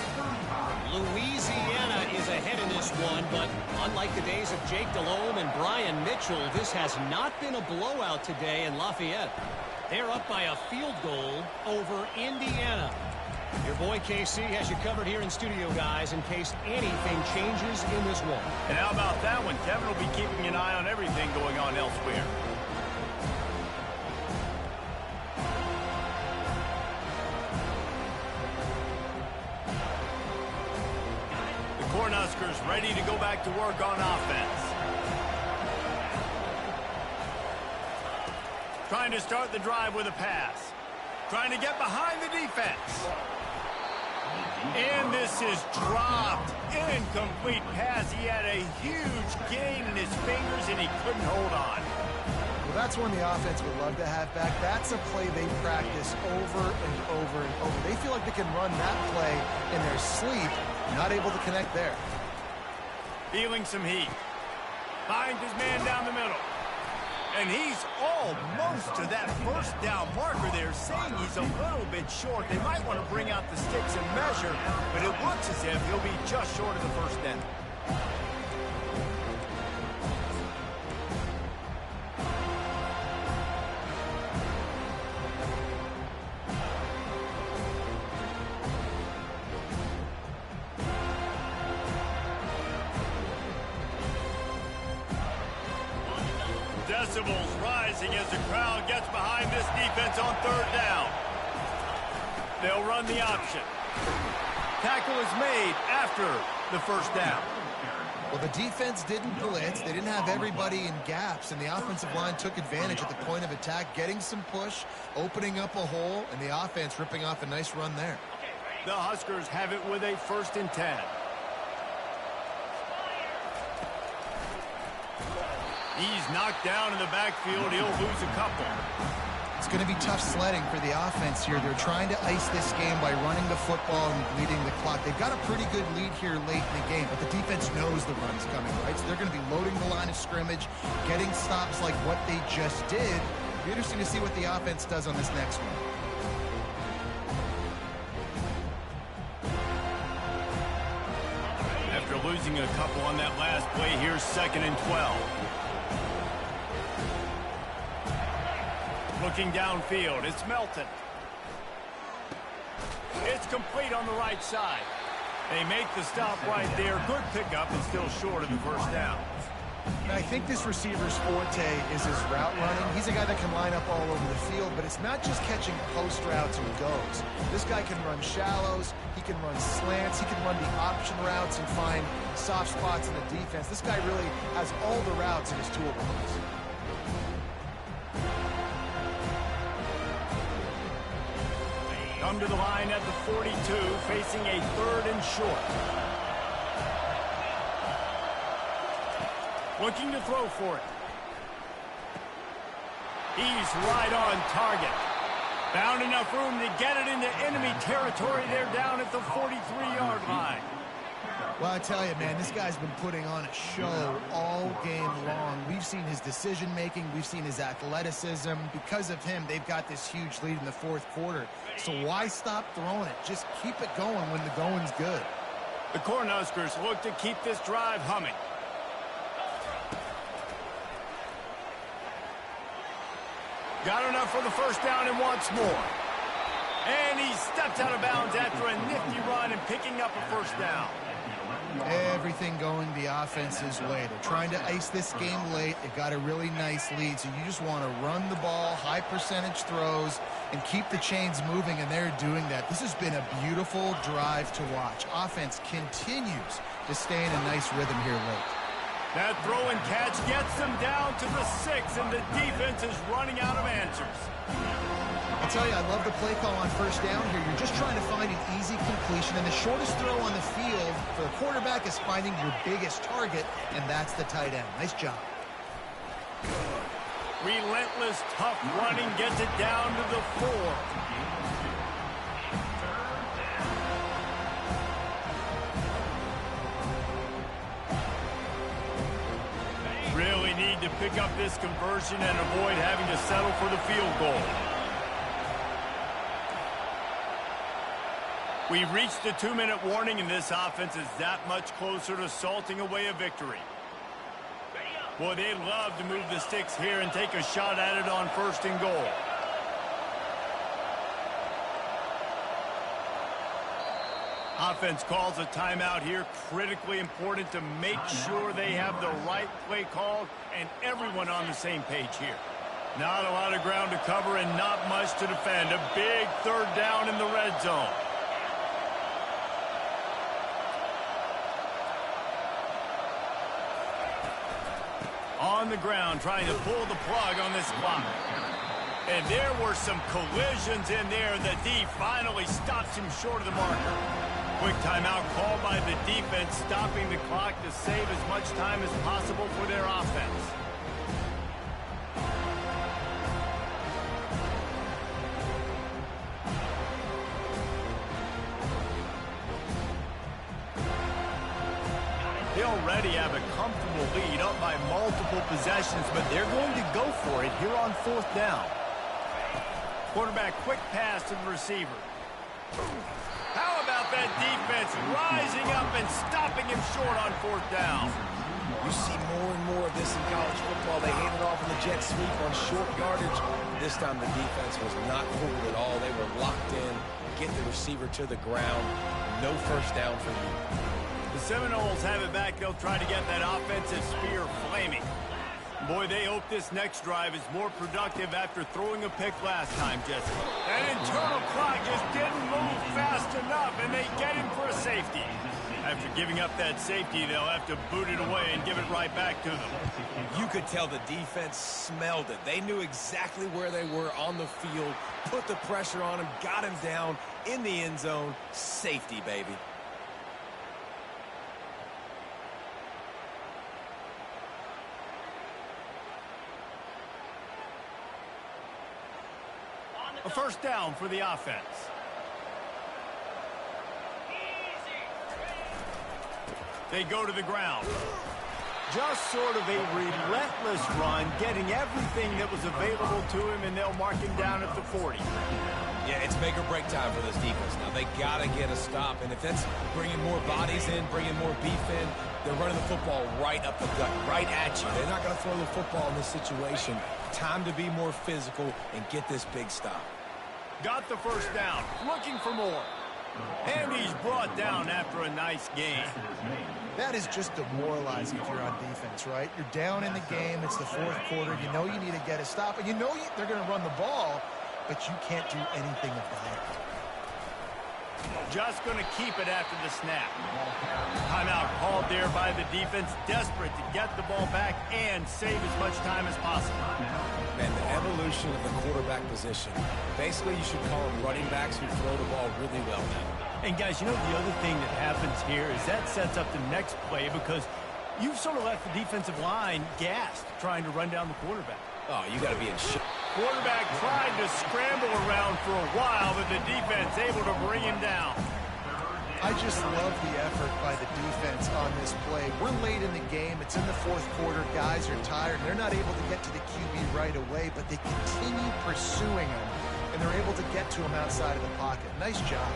Louisiana is ahead in this one, but unlike the days of Jake Delhomme and Brian Mitchell, this has not been a blowout today in Lafayette. They're up by a field goal over Indiana. Your boy KC has you covered here in studio, guys, in case anything changes in this one. And how about that one? Kevin will be keeping an eye on everything going on elsewhere. The Cornhuskers ready to go back to work on offense. Trying to start the drive with a pass. Trying to get behind the defense. And this is dropped. Incomplete pass. He had a huge gain in his fingers, and he couldn't hold on. Well, that's one the offense would love to have back. That's a play they practice over and over and over. They feel like they can run that play in their sleep. Not able to connect there. Feeling some heat. Finds his man down the middle. And he's almost to that first down marker there, saying he's a little bit short. They might want to bring out the sticks and measure, but it looks as if he'll be just short of the first down. Decibels rising as the crowd gets behind this defense on third down. They'll run the option. Tackle is made after the first down. Well, the defense didn't blitz. They didn't have everybody in gaps, and the offensive line took advantage at the point of attack, getting some push, opening up a hole, and the offense ripping off a nice run there. The Huskers have it with a 1st and 10. He's knocked down in the backfield. He'll lose a couple. It's going to be tough sledding for the offense here. They're trying to ice this game by running the football and bleeding the clock. They've got a pretty good lead here late in the game, but the defense knows the run's coming, right? So they're going to be loading the line of scrimmage, getting stops like what they just did. It'll be interesting to see what the offense does on this next one. After losing a couple on that last play, here's 2nd and 12. Looking downfield, it's Melton. It's complete on the right side. They make the stop right there. Good pickup and still short of the first down. And I think this receiver's forte is his route running. He's a guy that can line up all over the field, but it's not just catching post routes and goes. This guy can run shallows, he can run slants, he can run the option routes and find soft spots in the defense. This guy really has all the routes in his toolbox. Come to the line at the 42, facing a 3rd and short. Looking to throw for it. He's right on target. Found enough room to get it into enemy territory. They're down at the 43-yard line. Well, I tell you, man, this guy's been putting on a show all game long. We've seen his decision-making. We've seen his athleticism. Because of him, they've got this huge lead in the 4th quarter. So why stop throwing it? Just keep it going when the going's good. The Cornhuskers look to keep this drive humming. Got enough for the first down and wants more. And he steps out of bounds after a nifty run and picking up a first down. Everything going the offense's way. They're trying to ice this game late. They've got a really nice lead, so you just want to run the ball, high percentage throws, and keep the chains moving, and they're doing that. This has been a beautiful drive to watch. Offense continues to stay in a nice rhythm here late. That throw and catch gets them down to the 6, and the defense is running out of answers. tell you, I love the play call on first down here. You're just trying to find an easy completion, and the shortest throw on the field for a quarterback is finding your biggest target, and that's the tight end. Nice job. Relentless, tough running gets it down to the 4. Really need to pick up this conversion and avoid having to settle for the field goal. We've reached the 2-minute warning, and this offense is that much closer to salting away a victory. Boy, they'd love to move the sticks here and take a shot at it on 1st and goal. Offense calls a timeout here. Critically important to make sure they have the right play called and everyone on the same page here. Not a lot of ground to cover and not much to defend. A big 3rd down in the red zone. On the ground, trying to pull the plug on this clock. And there were some collisions in there. The D finally stops him short of the marker. Quick timeout called by the defense, stopping the clock to save as much time as possible for their offense. They already have a comfortable lead, up by multiple possessions, but they're going to go for it here on 4th down. Quarterback, quick pass to the receiver. How about that defense rising up and stopping him short on 4th down? You see more and more of this in college football. They hand it off in the jet sweep on short yardage. This time the defense was not fooled at all. They were locked in, get the receiver to the ground. No 1st down for you. The Seminoles have it back. They'll try to get that offensive spear flaming. Boy, they hope this next drive is more productive after throwing a pick last time, Jesse. That internal clock just didn't move fast enough, and they get him for a safety. After giving up that safety, they'll have to boot it away and give it right back to them. You could tell the defense smelled it. They knew exactly where they were on the field, put the pressure on him, got him down in the end zone. Safety, baby. A 1st down for the offense. They go to the ground. Just sort of a relentless run, getting everything that was available to him, and they'll mark him down at the 40. Yeah, it's make or break time for this defense. Now, they got to get a stop, and if that's bringing more bodies in, bringing more beef in, they're running the football right up the gut, right at you. They're not going to throw the football in this situation. Time to be more physical and get this big stop. Got the 1st down, looking for more. And he's brought down after a nice gain. That is just demoralizing if you're on defense, right? You're down in the game. It's the 4th quarter. You know you need to get a stop, and you know they're going to run the ball, but you can't do anything about it. Just going to keep it after the snap. Timeout called there by the defense, desperate to get the ball back and save as much time as possible. Man, the evolution of the quarterback position. Basically, you should call them running backs who throw the ball really well now. And guys, you know the other thing that happens here is that sets up the next play because you've sort of left the defensive line gassed trying to run down the quarterback. Oh, you got to be in shit. Quarterback tried to scramble around for a while, but the defense able to bring him down. I just love the effort by the defense on this play. We're late in the game. It's in the 4th quarter. Guys are tired. They're not able to get to the QB right away, but they continue pursuing him, and they're able to get to him outside of the pocket. Nice job.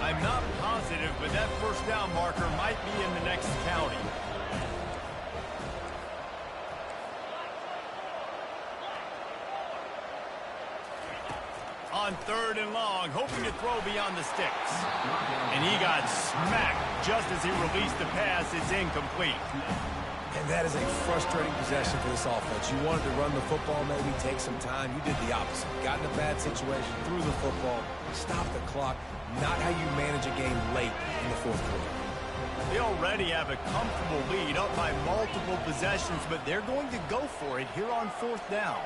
I'm not positive, but that 1st down marker might be in the next county. On 3rd and long, hoping to throw beyond the sticks. And he got smacked just as he released the pass. It's incomplete. And that is a frustrating possession for this offense. You wanted to run the football, maybe take some time. You did the opposite. Got in a bad situation, threw the football, stopped the clock. Not how you manage a game late in the 4th quarter. They already have a comfortable lead up by multiple possessions, but they're going to go for it here on 4th down.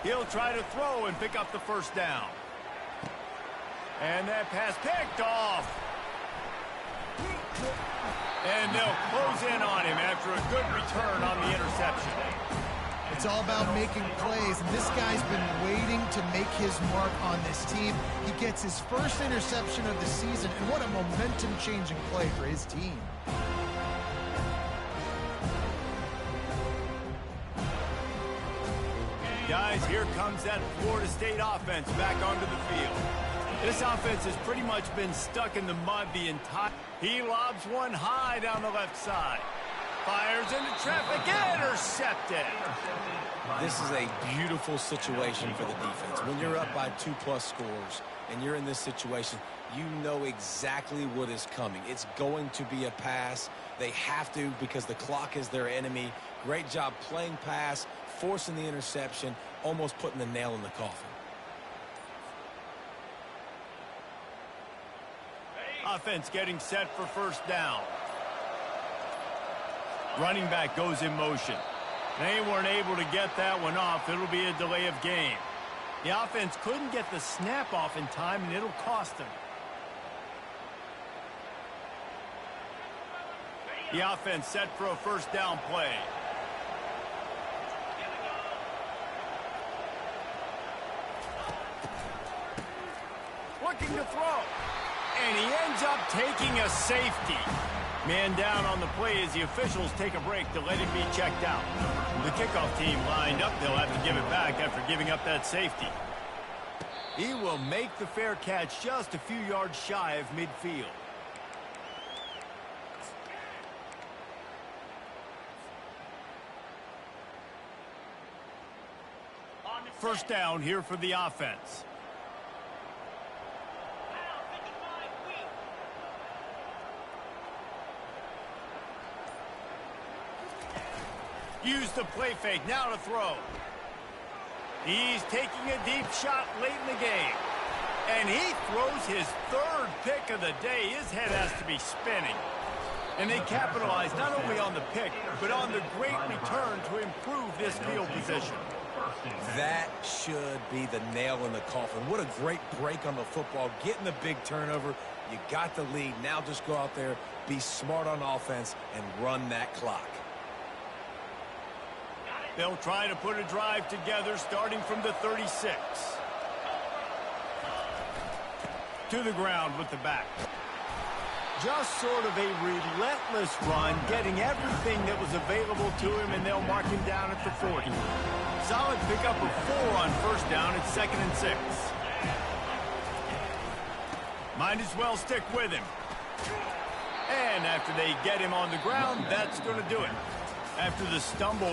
He'll try to throw and pick up the 1st down. And that pass picked off. And they'll close in on him after a good return on the interception. It's all about making plays, and this guy's been waiting to make his mark on this team. He gets his first interception of the season, and what a momentum-changing play for his team. Guys, here comes that Florida State offense back onto the field. This offense has pretty much been stuck in the mud the entire... He lobs one high down the left side. Fires into traffic, intercepted. This is a beautiful situation for the defense. When you're up by 2+ scores and you're in this situation, you know exactly what is coming. It's going to be a pass. They have to because the clock is their enemy. Great job playing pass, forcing the interception, almost putting the nail in the coffin. Offense getting set for 1st down. Running back goes in motion. They weren't able to get that one off. It'll be a delay of game. The offense couldn't get the snap off in time, and it'll cost them. The offense set for a 1st down play. Looking to throw. And he ends up taking a safety. Man down on the play as the officials take a break to let him be checked out. The kickoff team lined up. They'll have to give it back after giving up that safety. He will make the fair catch just a few yards shy of midfield. First down here for the offense. Use the play fake, now to throw. He's taking a deep shot late in the game. And he throws his 3rd pick of the day. His head has to be spinning. And they capitalize not only on the pick, but on the great return to improve this field position. That should be the nail in the coffin. What a great break on the football. Getting the big turnover. You got the lead. Now just go out there, be smart on offense, and run that clock. They'll try to put a drive together starting from the 36. To the ground with the back. Just sort of a relentless run, getting everything that was available to him, and they'll mark him down at the 40. Solid pickup of 4 on 1st down at 2nd and 6. Might as well stick with him. And after they get him on the ground, that's going to do it. After the stumble